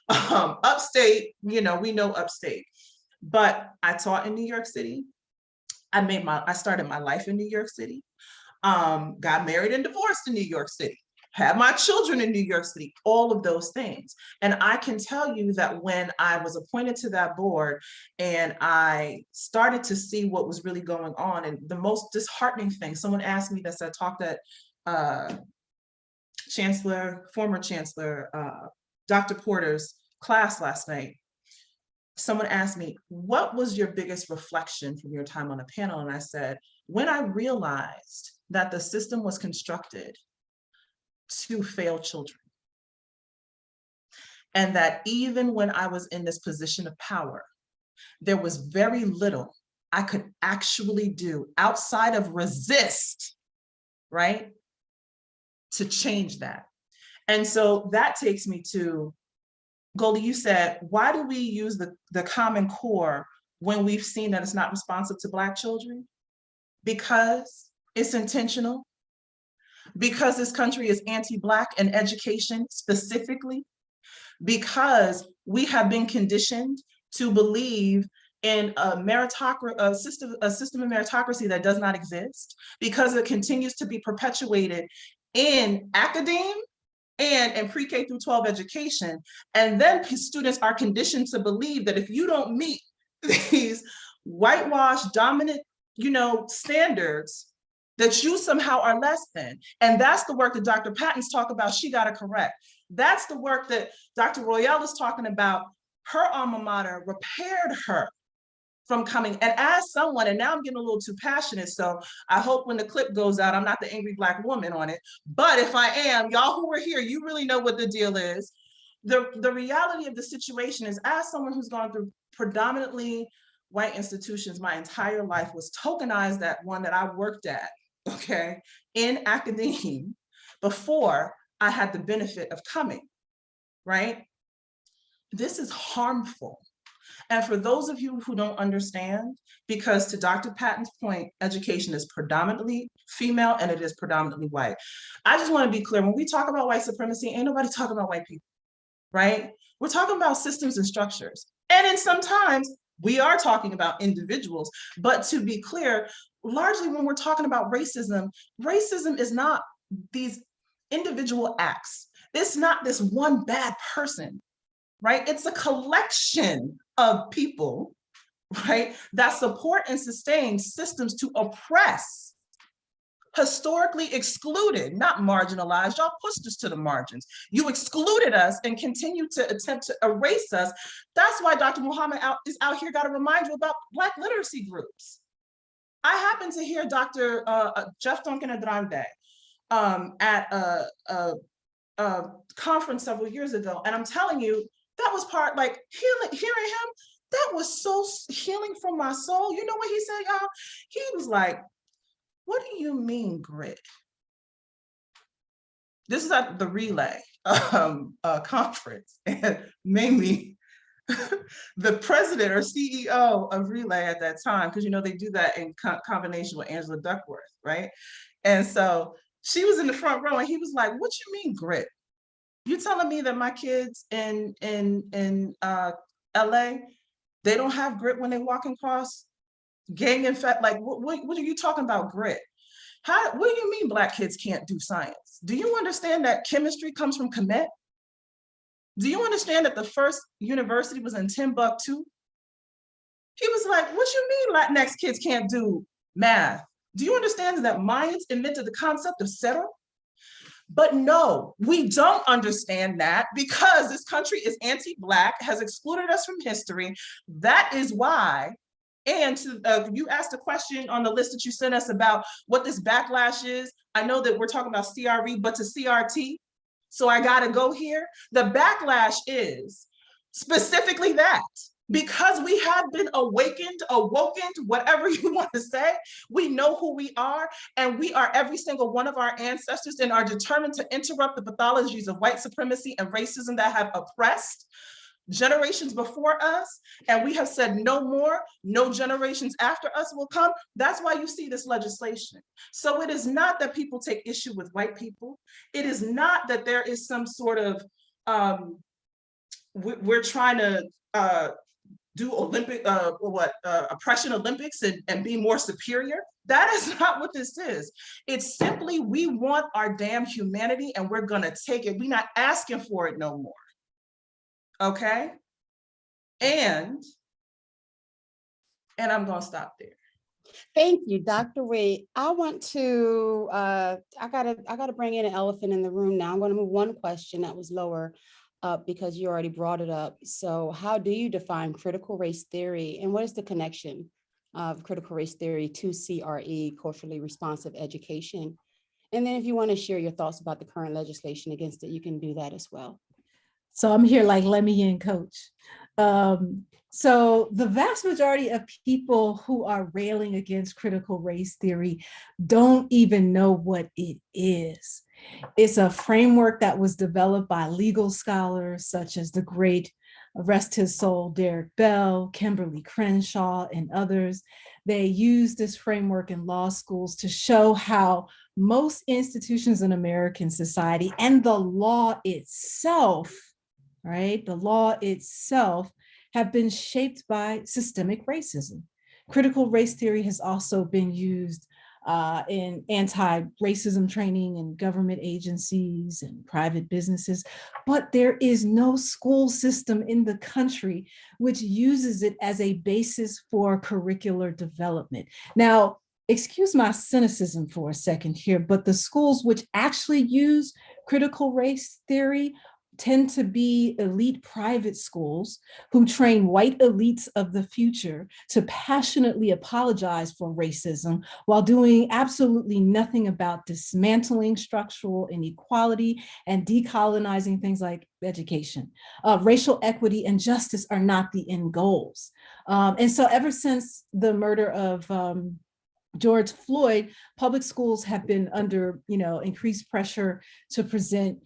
Upstate, we know upstate. But I taught in New York City. I started my life in New York City. Got married and divorced in New York City, had my children in New York City, all of those things. And I can tell you that when I was appointed to that board and I started to see what was really going on, and the most disheartening thing, someone asked me this, I talked at former Chancellor Dr. Porter's class last night. someone asked me, what was your biggest reflection from your time on the panel? And I said, when I realized that the system was constructed to fail children, and that even when I was in this position of power, there was very little I could actually do outside of resist, right, to change that. And so that takes me to, Goldie, you said, why do we use the Common Core when we've seen that it's not responsive to Black children? Because it's intentional, because this country is anti-Black in education specifically, because we have been conditioned to believe in a system of meritocracy that does not exist, because it continues to be perpetuated in academia and in pre-K through 12 education. And then students are conditioned to believe that if you don't meet these whitewashed dominant, standards, that you somehow are less than. And that's the work that Dr. Patton's talk about, she got to correct. That's the work that Dr. Royal is talking about. Her alma mater repaired her from coming. And as someone, and now I'm getting a little too passionate, so I hope when the clip goes out, I'm not the angry Black woman on it. But if I am, y'all who are here, you really know what the deal is. The reality of the situation is, as someone who's gone through predominantly white institutions my entire life, was tokenized at one that I worked at, okay, in academia before I had the benefit of coming, right? This is harmful. And for those of you who don't understand, because to Dr. Patton's point, education is predominantly female and it is predominantly white. I just want to be clear, when we talk about white supremacy, ain't nobody talking about white people, right? We're talking about systems and structures. And in sometimes we are talking about individuals, but to be clear, largely when we're talking about racism, racism is not these individual acts. It's not this one bad person, right? It's a collection of people, right, that support and sustain systems to oppress historically excluded, not marginalized. Y'all pushed us to the margins. You excluded us and continue to attempt to erase us. That's why Dr. Mohamed is out here, got to remind you about Black literacy groups. I happened to hear Dr. Jeff Duncan Adrande at a conference several years ago. And I'm telling you, that was part, like, hearing him, that was so healing from my soul. You know what he said, y'all? He was like, what do you mean grit? This is at the Relay conference, and mainly the president or CEO of Relay at that time, because they do that in combination with Angela Duckworth, right? And so she was in the front row, and he was like, what you mean grit? You telling me that my kids in LA, they don't have grit when they walk across gang infect? Like, what are you talking about grit? What do you mean Black kids can't do science? Do you understand that chemistry comes from Kemet? Do you understand that the first university was in Timbuktu? He was like, what you mean Latinx kids can't do math? Do you understand that Mayans invented the concept of cero? But no, we don't understand that, because this country is anti-Black, has excluded us from history. That is why, and you asked a question on the list that you sent us about what this backlash is. I know that we're talking about CRE, but to CRT, so I gotta go here. The backlash is specifically that, because we have been awoken, whatever you want to say, we know who we are, and we are every single one of our ancestors, and are determined to interrupt the pathologies of white supremacy and racism that have oppressed generations before us. And we have said no more, no generations after us will come. That's why you see this legislation. So it is not that people take issue with white people. It is not that there is some sort of, we're trying to, do oppression Olympics and be more superior. That is not what this is. It's simply, we want our damn humanity, and we're gonna take it. We're not asking for it no more, okay? And I'm gonna stop there. Thank you, Dr. Waite. I want to, I gotta bring in an elephant in the room now. I'm gonna move one question that was lower up because you already brought it up. So how do you define critical race theory, and what is the connection of critical race theory to CRE, culturally responsive education? And then if you want to share your thoughts about the current legislation against it, you can do that as well. So I'm here like, let me in, coach. So the vast majority of people who are railing against critical race theory don't even know what it is. It's a framework that was developed by legal scholars such as the great, rest his soul, Derek Bell, Kimberly Crenshaw, and others. They use this framework in law schools to show how most institutions in American society and the law itself, right? The law itself have been shaped by systemic racism. Critical race theory has also been used in anti-racism training in government agencies and private businesses, but there is no school system in the country which uses it as a basis for curricular development. Now, excuse my cynicism for a second here, but the schools which actually use critical race theory tend to be elite private schools who train white elites of the future to passionately apologize for racism while doing absolutely nothing about dismantling structural inequality and decolonizing things like education. Racial equity and justice are not the end goals. And so ever since the murder of George Floyd, public schools have been under, increased pressure to present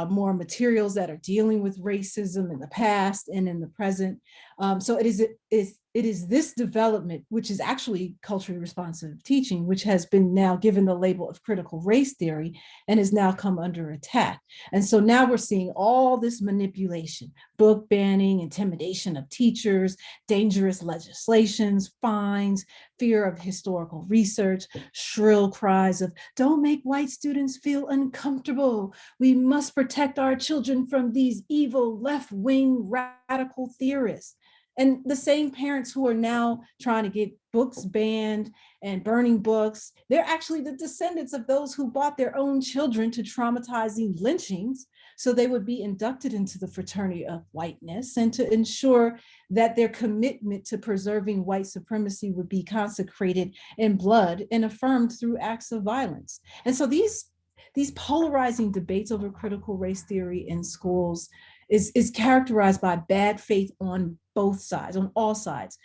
more materials that are dealing with racism in the past and in the present. So it is this development, which is actually culturally responsive teaching, which has been now given the label of critical race theory and has now come under attack. And so now we're seeing all this manipulation, book banning, intimidation of teachers, dangerous legislations, fines, fear of historical research, shrill cries of, don't make white students feel uncomfortable. We must protect our children from these evil left-wing radical theorists. And the same parents who are now trying to get books banned and burning books, they're actually the descendants of those who bought their own children to traumatizing lynchings so they would be inducted into the fraternity of whiteness, and to ensure that their commitment to preserving white supremacy would be consecrated in blood and affirmed through acts of violence. And so these polarizing debates over critical race theory in schools is characterized by bad faith on both sides, on all sides.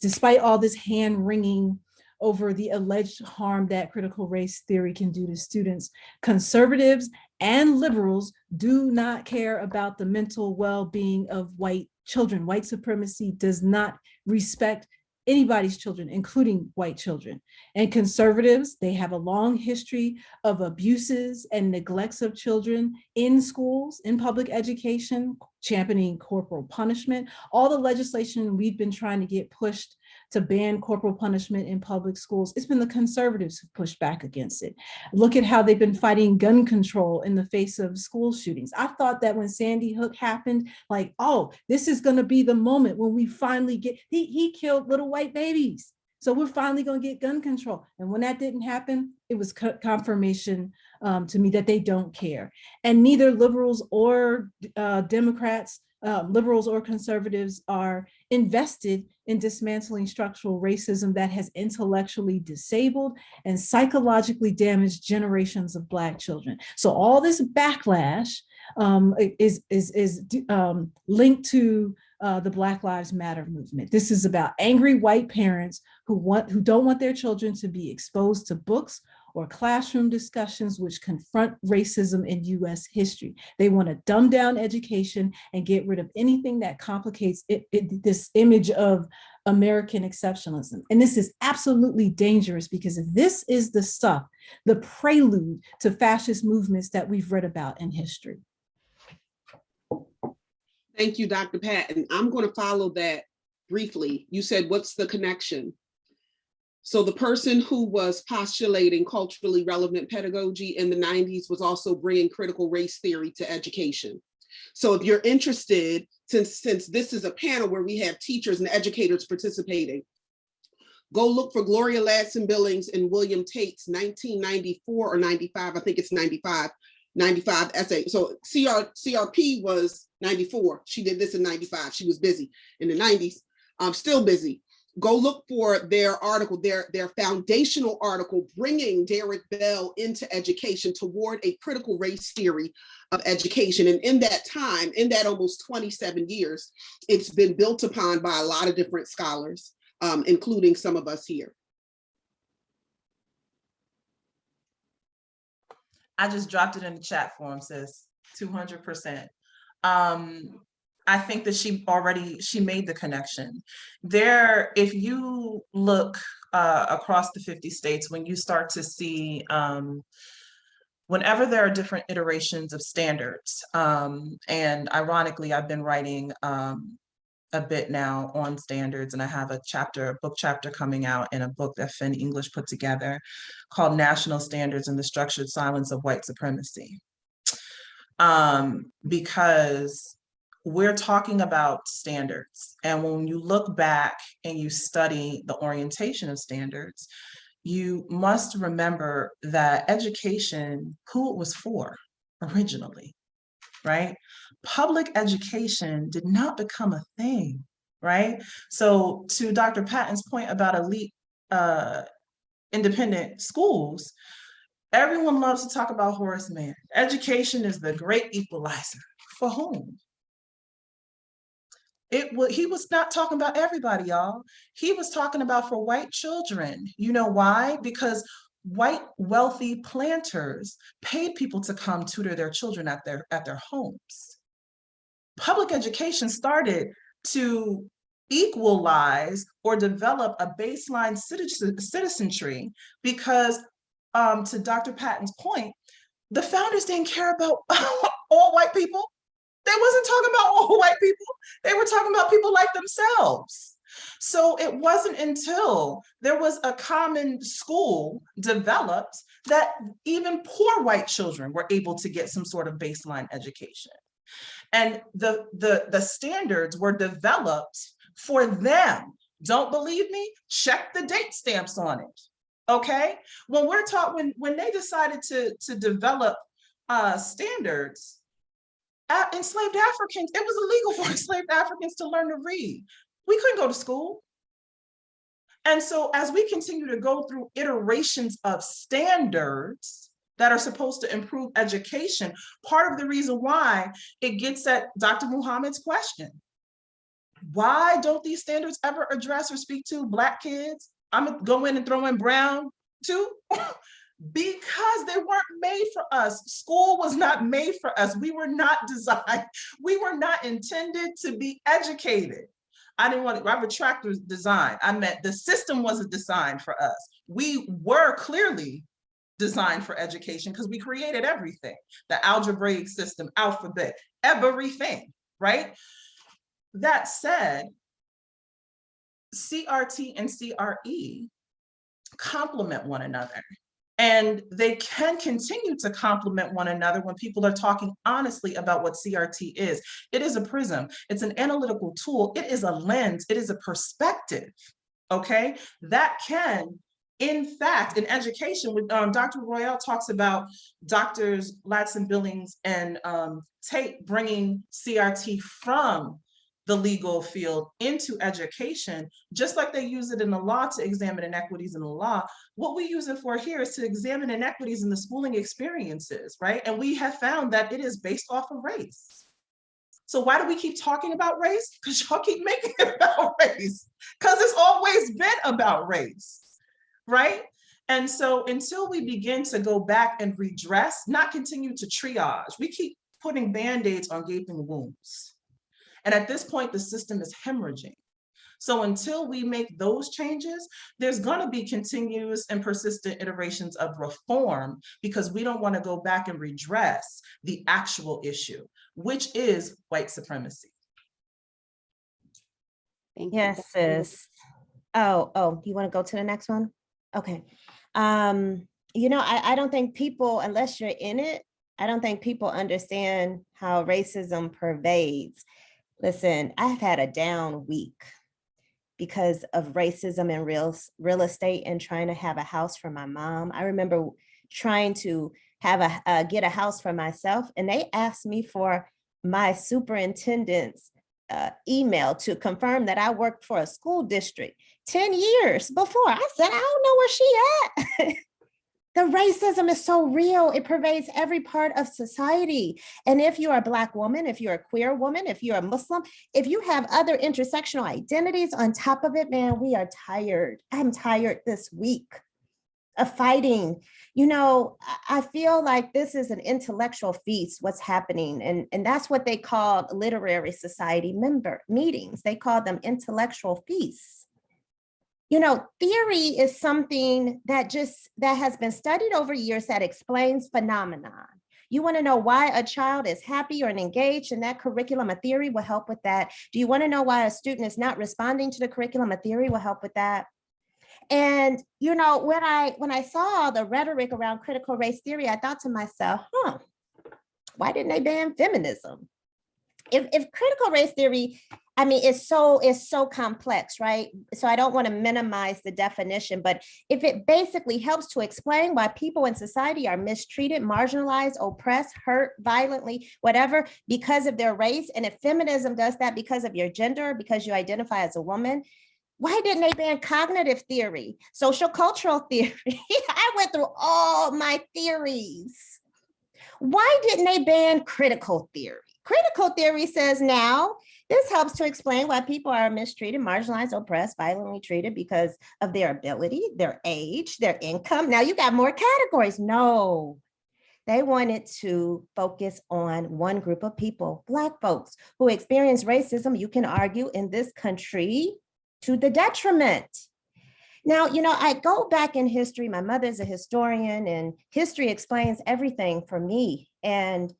Despite all this hand wringing over the alleged harm that critical race theory can do to students, conservatives and liberals do not care about the mental well-being of white children. White supremacy does not respect anybody's children, including white children. And conservatives, they have a long history of abuses and neglects of children in schools, in public education, championing corporal punishment. All the legislation we've been trying to get pushed to ban corporal punishment in public schools, it's been the conservatives who pushed back against it. Look at how they've been fighting gun control in the face of school shootings. I thought that when Sandy Hook happened, like, oh, this is gonna be the moment when we finally get, he killed little white babies. So we're finally gonna get gun control. And when that didn't happen, it was confirmation to me that they don't care. And neither liberals or Democrats, liberals or conservatives are invested in dismantling structural racism that has intellectually disabled and psychologically damaged generations of Black children. So all this backlash is linked to the Black Lives Matter movement. This is about angry white parents who don't want their children to be exposed to books or classroom discussions which confront racism in US history. They want to dumb down education and get rid of anything that complicates this image of American exceptionalism. And this is absolutely dangerous, because if this is the stuff, the prelude to fascist movements that we've read about in history. Thank you, Dr. Patton. I'm going to follow that briefly. You said, what's the connection? So the person who was postulating culturally relevant pedagogy in the 90s was also bringing critical race theory to education. So if you're interested, since this is a panel where we have teachers and educators participating, go look for Gloria Ladson Billings and William Tate's 1994 or 95, I think it's 95, 95 essay. So CRP was 94. She did this in 95. She was busy in the 90s. Still busy. Go look for their article, their foundational article, bringing Derek Bell into education toward a critical race theory of education. And in that time, in that almost 27 years, it's been built upon by a lot of different scholars, including some of us here. I just dropped it in the chat for him, sis, 200%. I think that she made the connection there. If you look across the 50 states, when you start to see, whenever there are different iterations of standards, and ironically, I've been writing a bit now on standards, and I have a book chapter coming out in a book that Finn English put together called National Standards and the Structured Silence of White Supremacy. Because we're talking about standards. And when you look back and you study the orientation of standards, you must remember that education, who it was for originally, right? Public education did not become a thing, right? So to Dr. Patton's point about elite independent schools, everyone loves to talk about Horace Mann. Education is the great equalizer. For whom? He was not talking about everybody, y'all. He was talking about for white children. You know why? Because white wealthy planters paid people to come tutor their children at their homes. Public education started to equalize or develop a baseline citizenry because, to Dr. Patton's point, the founders didn't care about all white people. They wasn't talking about all white people. They were talking about people like themselves. So it wasn't until there was a common school developed that even poor white children were able to get some sort of baseline education. And the standards were developed for them. Don't believe me? Check the date stamps on it. Okay? When we're taught, when they decided to develop standards, enslaved Africans, it was illegal for enslaved Africans to learn to read. We couldn't go to school. And so as we continue to go through iterations of standards that are supposed to improve education, part of the reason why it gets at Dr. Mohamed's question, why don't these standards ever address or speak to Black kids? I'm gonna go in and throw in brown too. Because they weren't made for us. School was not made for us. We were not designed. We were not intended to be educated. I retract the design. I meant the system wasn't designed for us. We were clearly designed for education because we created everything. The algebraic system, alphabet, everything, right? That said, CRT and CRE complement one another. And they can continue to complement one another when people are talking honestly about what CRT is. It is a prism. It's an analytical tool. It is a lens. It is a perspective, okay? That can, in fact, in education, with Dr. Royal talks about Doctors Latson, Billings, and Tate bringing CRT from the legal field into education, just like they use it in the law to examine inequities in the law. What we use it for here is to examine inequities in the schooling experiences, right? And we have found that it is based off of race. So why do we keep talking about race? Because y'all keep making it about race, because it's always been about race, right? And so until we begin to go back and redress, not continue to triage, we keep putting Band-Aids on gaping wounds. And at this point, the system is hemorrhaging. So until we make those changes, there's going to be continuous and persistent iterations of reform because we don't want to go back and redress the actual issue, which is white supremacy. Thank you. Yes, sis. Oh, you want to go to the next one? Okay. I don't think people, unless you're in it, I don't think people understand how racism pervades. Listen, I've had a down week because of racism in real estate and trying to have a house for my mom. I remember trying to get a house for myself, and they asked me for my superintendent's email to confirm that I worked for a school district 10 years before. I said, I don't know where she at. The racism is so real. It pervades every part of society. And if you're a Black woman, if you're a queer woman, if you're a Muslim, if you have other intersectional identities on top of it, man, we are tired. I'm tired this week of fighting. You know, I feel like this is an intellectual feast, what's happening. And that's what they call literary society member meetings. They call them intellectual feasts. You know, theory is something that has been studied over years that explains phenomenon. You want to know why a child is happy or engaged in that curriculum? A theory will help with that. Do you want to know why a student is not responding to the curriculum? A theory will help with that. And, you know, when I saw the rhetoric around critical race theory, I thought to myself, why didn't they ban feminism? If critical race theory, I mean, it's so complex, right? So I don't want to minimize the definition, but if it basically helps to explain why people in society are mistreated, marginalized, oppressed, hurt, violently, whatever, because of their race, and if feminism does that because of your gender, because you identify as a woman, why didn't they ban cognitive theory, social cultural theory? I went through all my theories. Why didn't they ban critical theory? Critical theory says now, this helps to explain why people are mistreated, marginalized, oppressed, violently treated because of their ability, their age, their income. Now you got more categories. No, they wanted to focus on one group of people, Black folks, who experience racism, you can argue, in this country to the detriment. Now, you know, I go back in history. My mother's a historian, and history explains everything for me. And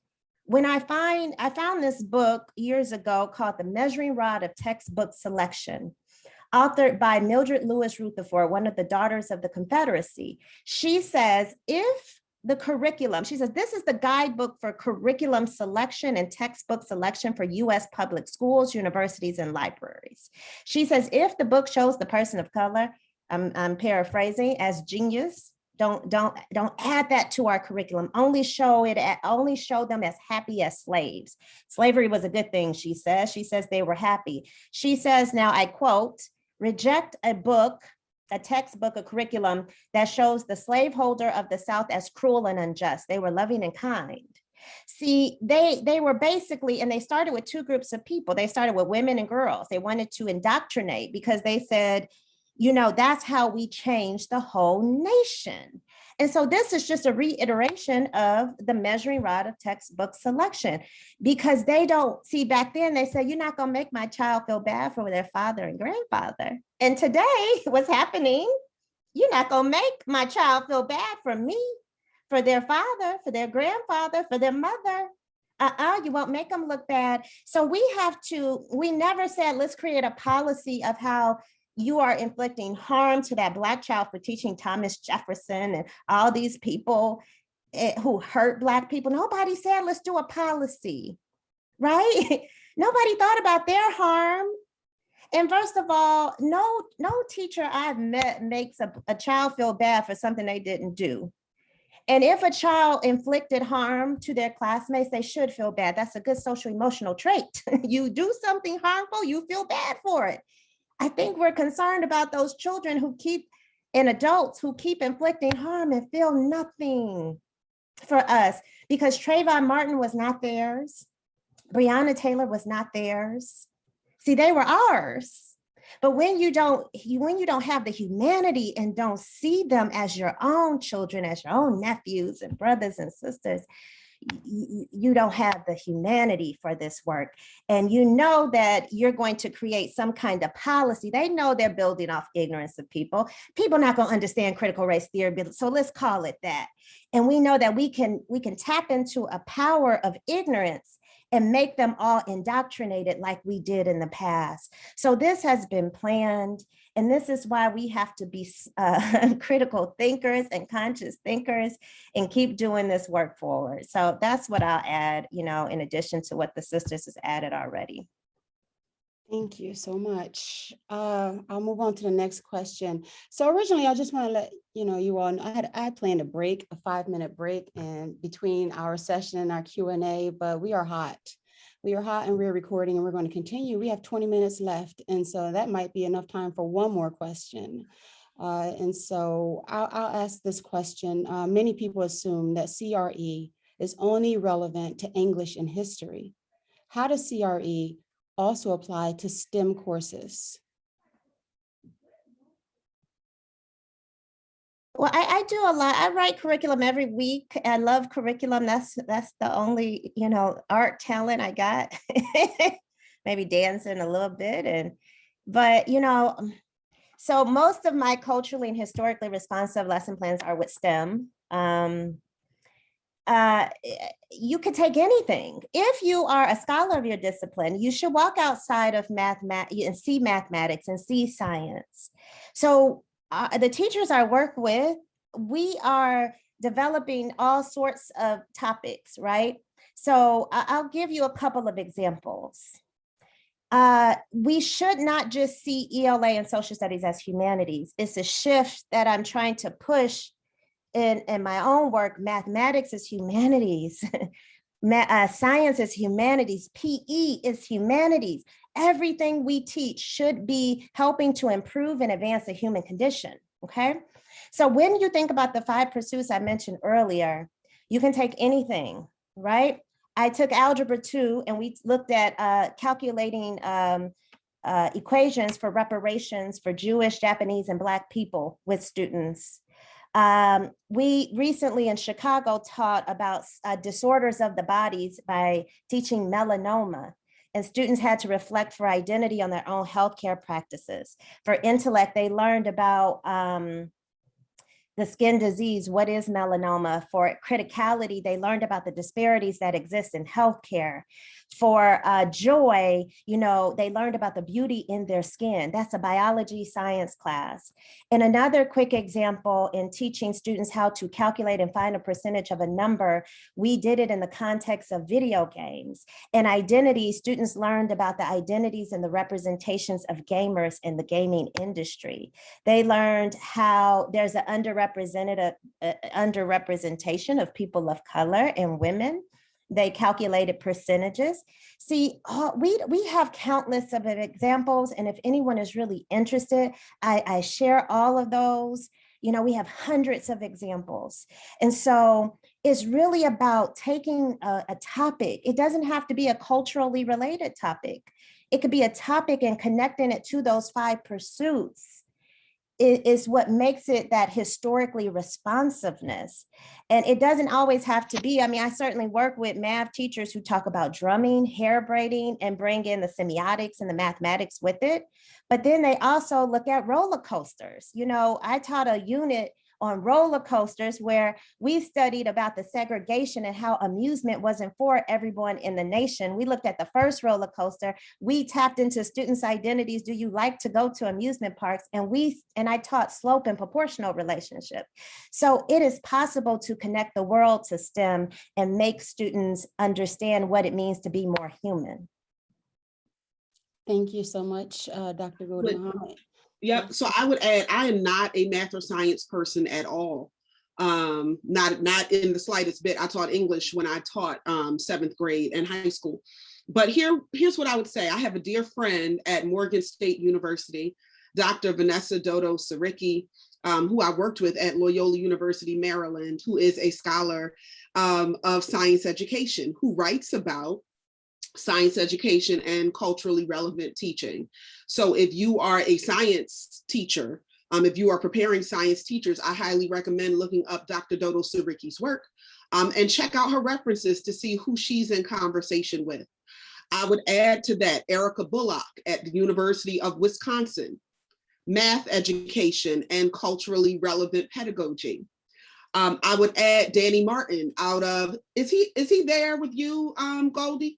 when I found this book years ago called The Measuring Rod of Textbook Selection, authored by Mildred Lewis Rutherford, one of the daughters of the Confederacy. She says, if the curriculum, she says, this is the guidebook for curriculum selection and textbook selection for US public schools, universities, and libraries. She says, if the book shows the person of color, I'm paraphrasing, as genius, don't add that to our curriculum. Only show them as happy as slaves. Slavery was a good thing, she says. She says they were happy. She says, now I quote, reject a book, a textbook, a curriculum that shows the slaveholder of the South as cruel and unjust. They were loving and kind. See, they were basically, and they started with two groups of people. They started with women and girls. They wanted to indoctrinate because they said, you know, that's how we change the whole nation. And so this is just a reiteration of the measuring rod of textbook selection, because they don't see, back then they said, you're not going to make my child feel bad for their father and grandfather. And today what's happening, you're not going to make my child feel bad for me, for their father, for their grandfather, for their mother. You won't make them look bad. So we never said, let's create a policy of how you are inflicting harm to that Black child for teaching Thomas Jefferson and all these people who hurt Black people. Nobody said, let's do a policy, right? Nobody thought about their harm. And first of all, no teacher I've met makes a child feel bad for something they didn't do. And if a child inflicted harm to their classmates, they should feel bad. That's a good social emotional trait. You do something harmful, you feel bad for it. I think we're concerned about those children and adults who keep inflicting harm and feel nothing for us, because Trayvon Martin was not theirs. Breonna Taylor was not theirs. See, they were ours. But when you don't have the humanity and don't see them as your own children, as your own nephews and brothers and sisters, you don't have the humanity for this work. And you know that you're going to create some kind of policy. They know they're building off ignorance of people. People are not going to understand critical race theory, so let's call it that. And we know that we can tap into a power of ignorance and make them all indoctrinated like we did in the past. So this has been planned. And this is why we have to be critical thinkers and conscious thinkers and keep doing this work forward. So that's what I'll add, in addition to what the sisters has added already. Thank you so much. I'll move on to the next question. So originally, I just want to let you all know, I had planned a break, a 5-minute break, and between our session and our Q&A, but we are hot. We are hot and we're recording and we're going to continue. We have 20 minutes left, and so that might be enough time for one more question. And so I'll ask this question. Many people assume that CRE is only relevant to English and history. How does CRE also apply to STEM courses? Well, I do a lot. I write curriculum every week. I love curriculum. That's the only, art talent I got. Maybe dancing a little bit. But so most of my culturally and historically responsive lesson plans are with STEM. You could take anything. If you are a scholar of your discipline, you should walk outside of mathematics and see mathematics and see science. So the teachers I work with, we are developing all sorts of topics, right? So I'll give you a couple of examples. We should not just see ELA and social studies as humanities. It's a shift that I'm trying to push in my own work. Mathematics is humanities. Science is humanities. PE is humanities. Everything we teach should be helping to improve and advance the human condition, okay? So when you think about the 5 pursuits I mentioned earlier, you can take anything, right? I took Algebra 2 and we looked at calculating equations for reparations for Jewish, Japanese, and Black people with students. We recently in Chicago taught about disorders of the bodies by teaching melanoma, and students had to reflect for identity on their own healthcare practices. For intellect, they learned about the skin disease, what is melanoma. For criticality, they learned about the disparities that exist in healthcare. For joy, they learned about the beauty in their skin. That's a biology science class. And another quick example in teaching students how to calculate and find a percentage of a number, we did it in the context of video games. And identity, students learned about the identities and the representations of gamers in the gaming industry. They learned how there's an underrepresentation of people of color and women. They calculated percentages. See, we have countless of examples, and if anyone is really interested, I share all of those. We have hundreds of examples. And so it's really about taking a topic. It doesn't have to be a culturally related topic. It could be a topic and connecting it to those 5 pursuits is what makes it that historically responsiveness. And it doesn't always have to be, I certainly work with math teachers who talk about drumming, hair braiding, and bring in the semiotics and the mathematics with it. But then they also look at roller coasters. I taught a unit on roller coasters where we studied about the segregation and how amusement wasn't for everyone in the nation. We looked at the first roller coaster. We tapped into students' identities. Do you like to go to amusement parks? And I taught slope and proportional relationship. So it is possible to connect the world to STEM and make students understand what it means to be more human. Thank you so much, Dr. Goldie Mohamed. Yeah, so I would add, I am not a math or science person at all. Not in the slightest bit. I taught English when I taught 7th grade and high school. But here's what I would say. I have a dear friend at Morgan State University, Dr. Vanessa Dodo Siricki, who I worked with at Loyola University, Maryland, who is a scholar of science education, who writes about science education and culturally relevant teaching. So if you are a science teacher, if you are preparing science teachers, I highly recommend looking up Dr. Dodo Siricki's work and check out her references to see who she's in conversation with. I would add to that Erica Bullock at the University of Wisconsin, math education and culturally relevant pedagogy. I would add Danny Martin out of, is he there with you, Goldie?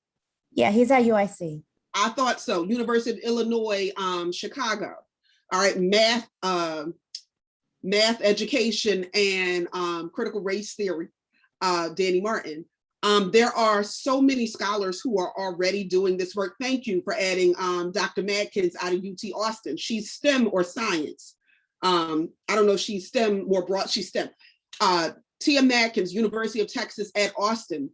Yeah, he's at UIC. I thought so. University of Illinois, Chicago. All right, math education and critical race theory, Danny Martin. There are so many scholars who are already doing this work. Thank you for adding Dr. Madkins out of UT Austin. She's STEM or science. I don't know if she's STEM more broad, she's STEM. Tia Madkins, University of Texas at Austin.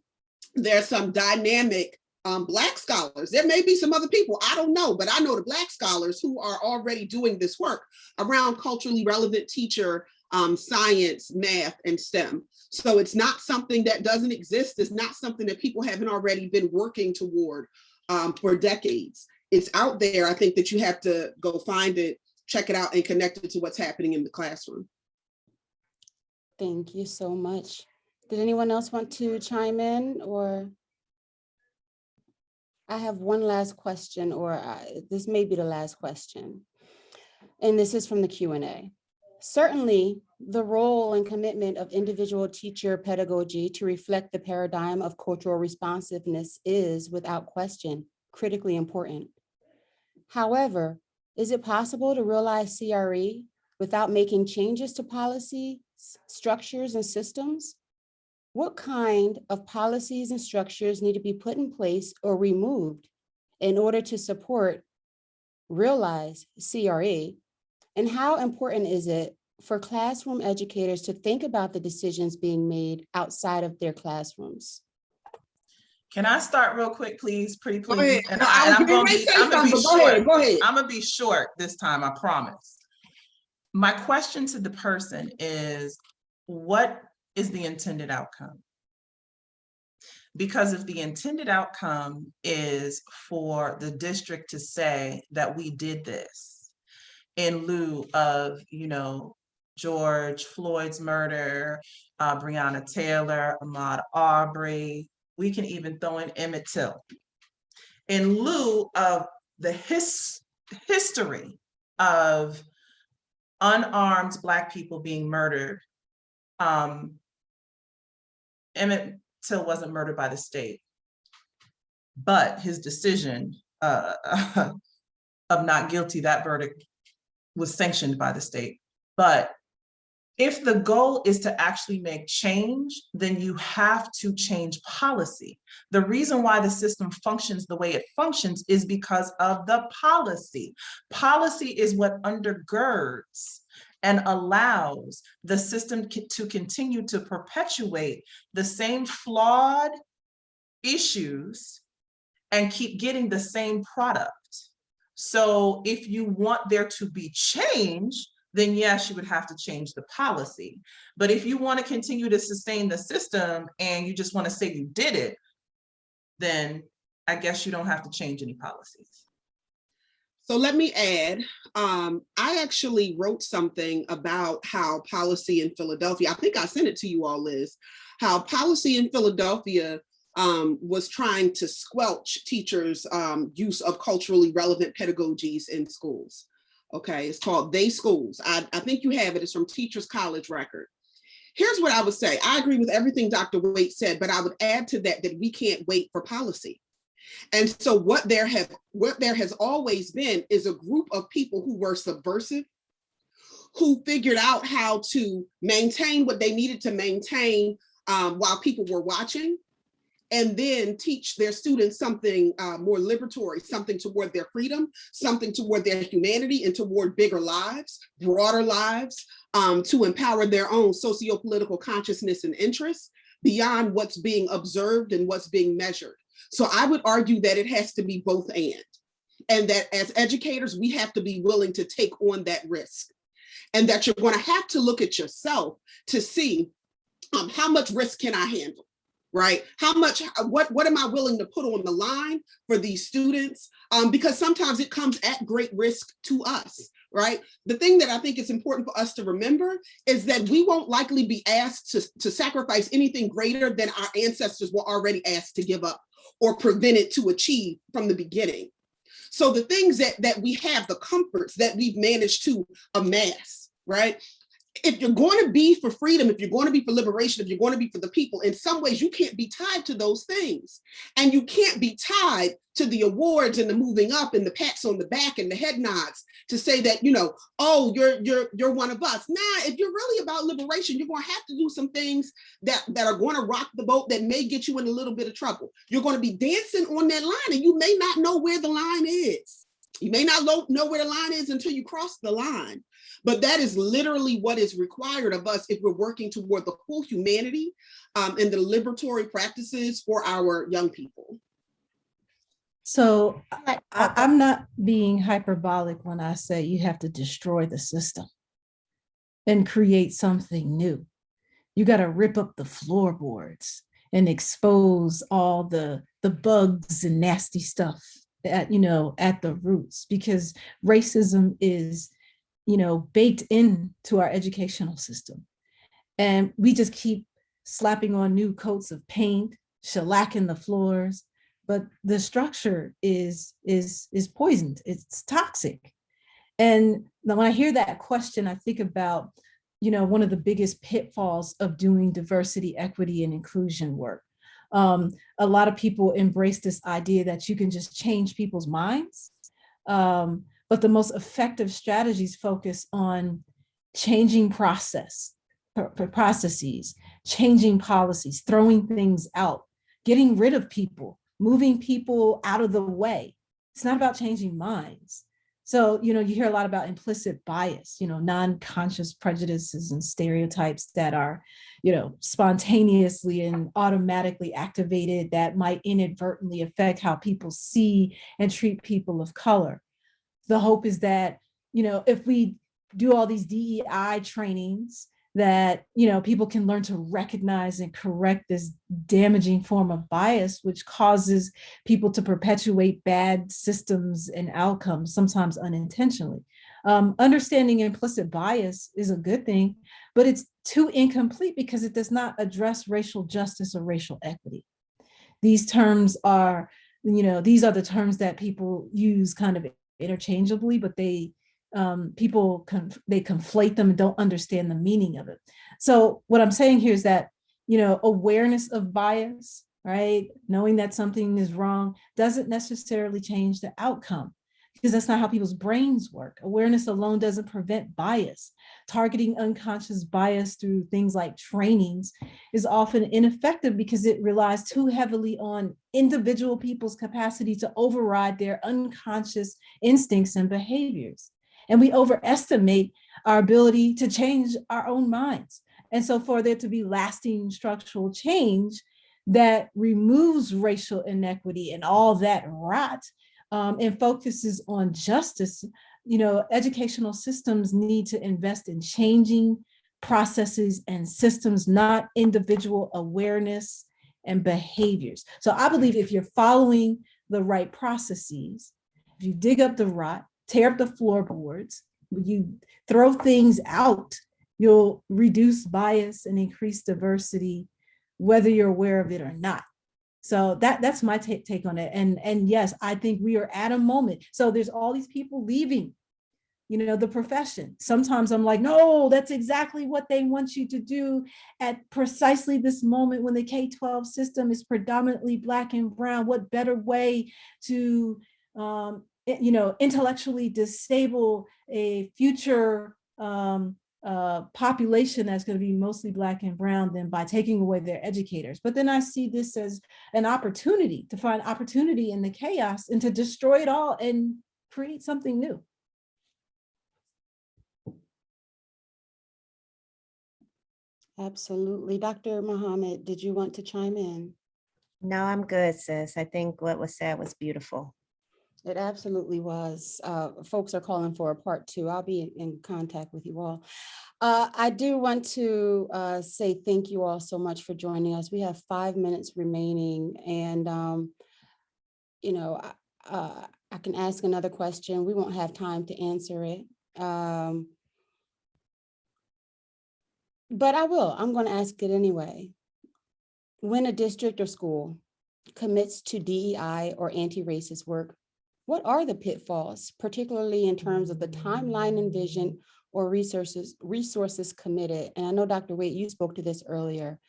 There's some dynamic Black scholars. There may be some other people, I don't know, but I know the Black scholars who are already doing this work around culturally relevant teacher, science, math, and STEM. So it's not something that doesn't exist. It's not something that people haven't already been working toward for decades. It's out there. I think that you have to go find it, check it out, and connect it to what's happening in the classroom. Thank you so much. Did anyone else want to chime in, or? I have one last question, or this may be the last question. And this is from the Q&A. Certainly, the role and commitment of individual teacher pedagogy to reflect the paradigm of cultural responsiveness is, without question, critically important. However, is it possible to realize CRE without making changes to policies, structures, and systems? What kind of policies and structures need to be put in place or removed in order to support, realize CRE? And how important is it for classroom educators to think about the decisions being made outside of their classrooms? Can I start real quick, please? Pretty Go please. ahead. And I'm gonna be short. Go ahead. I'm gonna be short this time, I promise. My question to the person is, what is the intended outcome? Because if the intended outcome is for the district to say that we did this in lieu of, George Floyd's murder, Breonna Taylor, Ahmaud Arbery, we can even throw in Emmett Till. In lieu of the history of unarmed Black people being murdered, Emmett Till wasn't murdered by the state, but his decision of not guilty, that verdict was sanctioned by the state. But if the goal is to actually make change, then you have to change policy. The reason why the system functions the way it functions is because of the policy. Policy is what undergirds and allows the system to continue to perpetuate the same flawed issues and keep getting the same product. So if you want there to be change, then yes, you would have to change the policy. But if you want to continue to sustain the system and you just want to say you did it, then I guess you don't have to change any policies. So let me add, I actually wrote something about how policy in Philadelphia, I think I sent it to you all, Liz, how policy in Philadelphia was trying to squelch teachers' use of culturally relevant pedagogies in schools. Okay, it's called They Schools. I think you have it. It's from Teachers College Record. Here's what I would say. I agree with everything Dr. Waite said, but I would add to that we can't wait for policy. And so what there has always been is a group of people who were subversive, who figured out how to maintain what they needed to maintain while people were watching, and then teach their students something more liberatory, something toward their freedom, something toward their humanity, and toward bigger lives, broader lives, to empower their own socio-political consciousness and interests beyond what's being observed and what's being measured. So I would argue that it has to be both and that as educators, we have to be willing to take on that risk, and that you're going to have to look at yourself to see how much risk can I handle, right? What am I willing to put on the line for these students? Because sometimes it comes at great risk to us, right? The thing that I think is important for us to remember is that we won't likely be asked to sacrifice anything greater than our ancestors were already asked to give up or prevented to achieve from the beginning. So the things that we have, the comforts that we've managed to amass, right? if you're going to be for freedom, if you're going to be for liberation, if you're going to be for the people, in some ways you can't be tied to those things. And you can't be tied to the awards and the moving up and the pats on the back and the head nods to say that, you know, oh, you're one of us. Nah, if you're really about liberation, you're going to have to do some things that are going to rock the boat, that may get you in a little bit of trouble. You're going to be dancing on that line and you may not know where the line is. You may not know where the line is until you cross the line. But that is literally what is required of us if we're working toward the full humanity and the liberatory practices for our young people. So I'm not being hyperbolic when I say you have to destroy the system and create something new. You got to rip up the floorboards and expose all the bugs and nasty stuff at the roots, because racism is, baked into our educational system. And we just keep slapping on new coats of paint, shellacking the floors, but the structure is poisoned. It's toxic. And when I hear that question, I think about, one of the biggest pitfalls of doing diversity, equity, and inclusion work. A lot of people embrace this idea that you can just change people's minds. But the most effective strategies focus on changing processes, changing policies, throwing things out, getting rid of people, moving people out of the way. It's not about changing minds. So, you hear a lot about implicit bias, non-conscious prejudices and stereotypes that are, spontaneously and automatically activated that might inadvertently affect how people see and treat people of color. The hope is that, if we do all these DEI trainings, that, people can learn to recognize and correct this damaging form of bias, which causes people to perpetuate bad systems and outcomes, sometimes unintentionally. Understanding implicit bias is a good thing, but it's too incomplete because it does not address racial justice or racial equity. These terms are, these are the terms that people use kind of interchangeably, but they conflate them and don't understand the meaning of it. So what I'm saying here is that, awareness of bias, right? Knowing that something is wrong doesn't necessarily change the outcome, because that's not how people's brains work. Awareness alone doesn't prevent bias. Targeting unconscious bias through things like trainings is often ineffective because it relies too heavily on individual people's capacity to override their unconscious instincts and behaviors. And we overestimate our ability to change our own minds. And so for there to be lasting structural change that removes racial inequity and all that rot, and focuses on justice, educational systems need to invest in changing processes and systems, not individual awareness and behaviors. So I believe if you're following the right processes, if you dig up the rot, tear up the floorboards, you throw things out, you'll reduce bias and increase diversity, whether you're aware of it or not. So that's my take on it. And yes, I think we are at a moment. So there's all these people leaving, the profession. Sometimes I'm like, no, that's exactly what they want you to do at precisely this moment when the K-12 system is predominantly Black and brown. What better way to, intellectually disable a future population that's going to be mostly Black and brown than by taking away their educators. But then I see this as an opportunity to find opportunity in the chaos and to destroy it all and create something new. Absolutely. Dr. Mohamed, did you want to chime in? No, I'm good, sis. I think what was said was beautiful. It absolutely was. Folks are calling for a part 2. I'll be in contact with you all. I do want to say thank you all so much for joining us. We have 5 minutes remaining, and I can ask another question. We won't have time to answer it, but I will. I'm going to ask it anyway. When a district or school commits to DEI or anti-racist work, what are the pitfalls, particularly in terms of the timeline and vision or resources committed. And I know, Dr. Waite, you spoke to this earlier,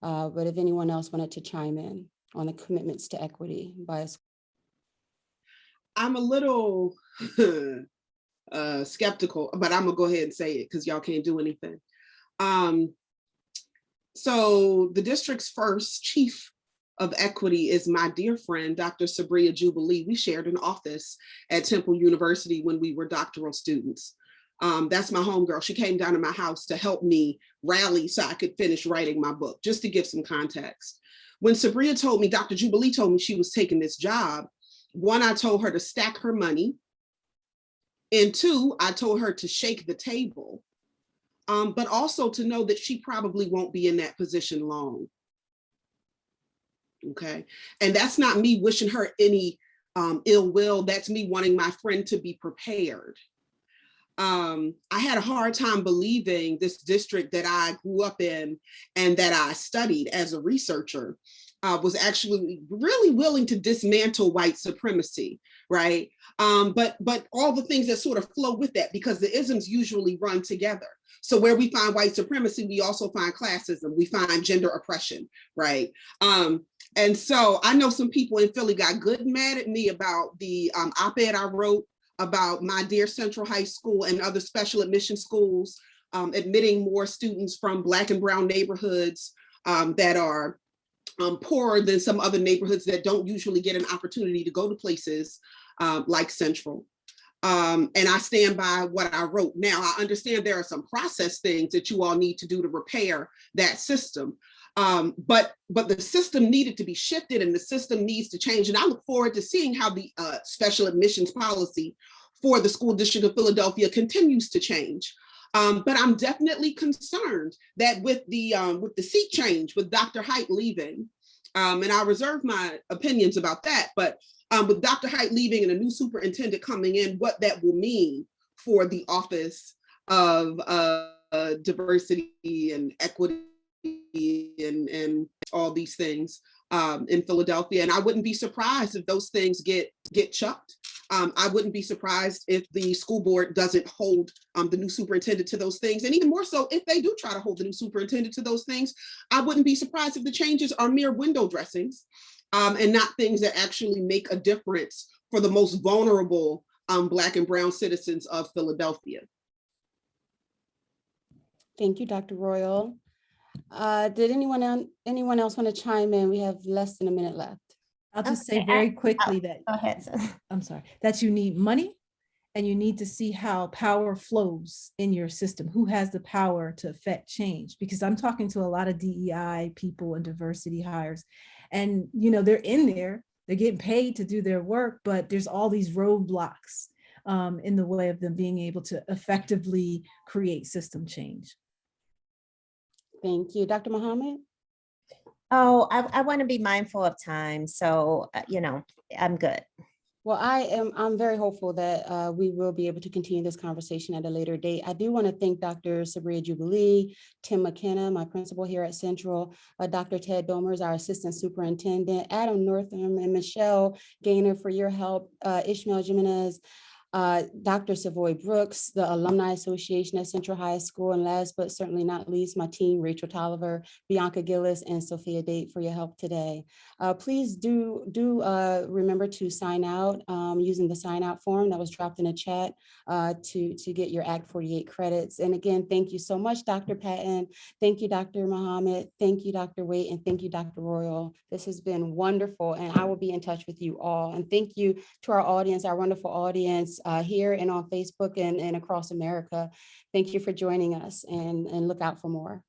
but if anyone else wanted to chime in on the commitments to equity by a school. I'm a little skeptical, but I'm gonna go ahead and say it because y'all can't do anything. So the district's first chief of equity is my dear friend, Dr. Sabria Jubilee. We shared an office at Temple University when we were doctoral students. That's my homegirl. She came down to my house to help me rally so I could finish writing my book, just to give some context. When Sabria told me, Dr. Jubilee told me she was taking this job, one, I told her to stack her money. And two, I told her to shake the table, but also to know that she probably won't be in that position long. Okay. And that's not me wishing her any ill will. That's me wanting my friend to be prepared. I had a hard time believing this district that I grew up in and that I studied as a researcher was actually really willing to dismantle white supremacy, right? But all the things that sort of flow with that, because the isms usually run together. So where we find white supremacy, we also find classism, we find gender oppression, right? And so I know some people in Philly got good and mad at me about the op-ed I wrote about my dear Central High School and other special admission schools admitting more students from Black and brown neighborhoods that are poorer than some other neighborhoods that don't usually get an opportunity to go to places like Central. And I stand by what I wrote. Now, I understand there are some process things that you all need to do to repair that system. But the system needed to be shifted and the system needs to change. And I look forward to seeing how the special admissions policy for the school district of Philadelphia continues to change. But I'm definitely concerned that with the seat change, with Dr. Hite leaving, and I reserve my opinions about that, but with Dr. Hite leaving and a new superintendent coming in, what that will mean for the Office of Diversity and Equity and all these things in Philadelphia. And I wouldn't be surprised if those things get chucked. I wouldn't be surprised if the school board doesn't hold the new superintendent to those things. And even more so, if they do try to hold the new superintendent to those things, I wouldn't be surprised if the changes are mere window dressings and not things that actually make a difference for the most vulnerable Black and brown citizens of Philadelphia. Thank you, Dr. Royal. Did anyone else want to chime in? We have less than a minute left. I'll just say very quickly that, Go ahead. I'm sorry, that you need money and you need to see how power flows in your system. Who has the power to affect change? Because I'm talking to a lot of DEI people and diversity hires, and they're in there, they're getting paid to do their work, but there's all these roadblocks in the way of them being able to effectively create system change. Thank you. Dr. Mohamed? Oh, I want to be mindful of time. So, I'm good. Well, I'm very hopeful that we will be able to continue this conversation at a later date. I do want to thank Dr. Sabria Jubilee, Tim McKenna, my principal here at Central, Dr. Ted Domers, our assistant superintendent, Adam Northam and Michelle Gaynor for your help, Ishmael Jimenez, Dr. Savoy Brooks, the Alumni Association at Central High School, and last but certainly not least, my team, Rachel Tolliver, Bianca Gillis, and Sophia Date for your help today. Please do remember to sign out using the sign out form that was dropped in a chat to get your Act 48 credits. And again, thank you so much, Dr. Patton. Thank you, Dr. Mohamed. Thank you, Dr. Waite, and thank you, Dr. Royal. This has been wonderful, and I will be in touch with you all. And thank you to our audience, our wonderful audience here and on Facebook and across America. Thank you for joining us, and look out for more.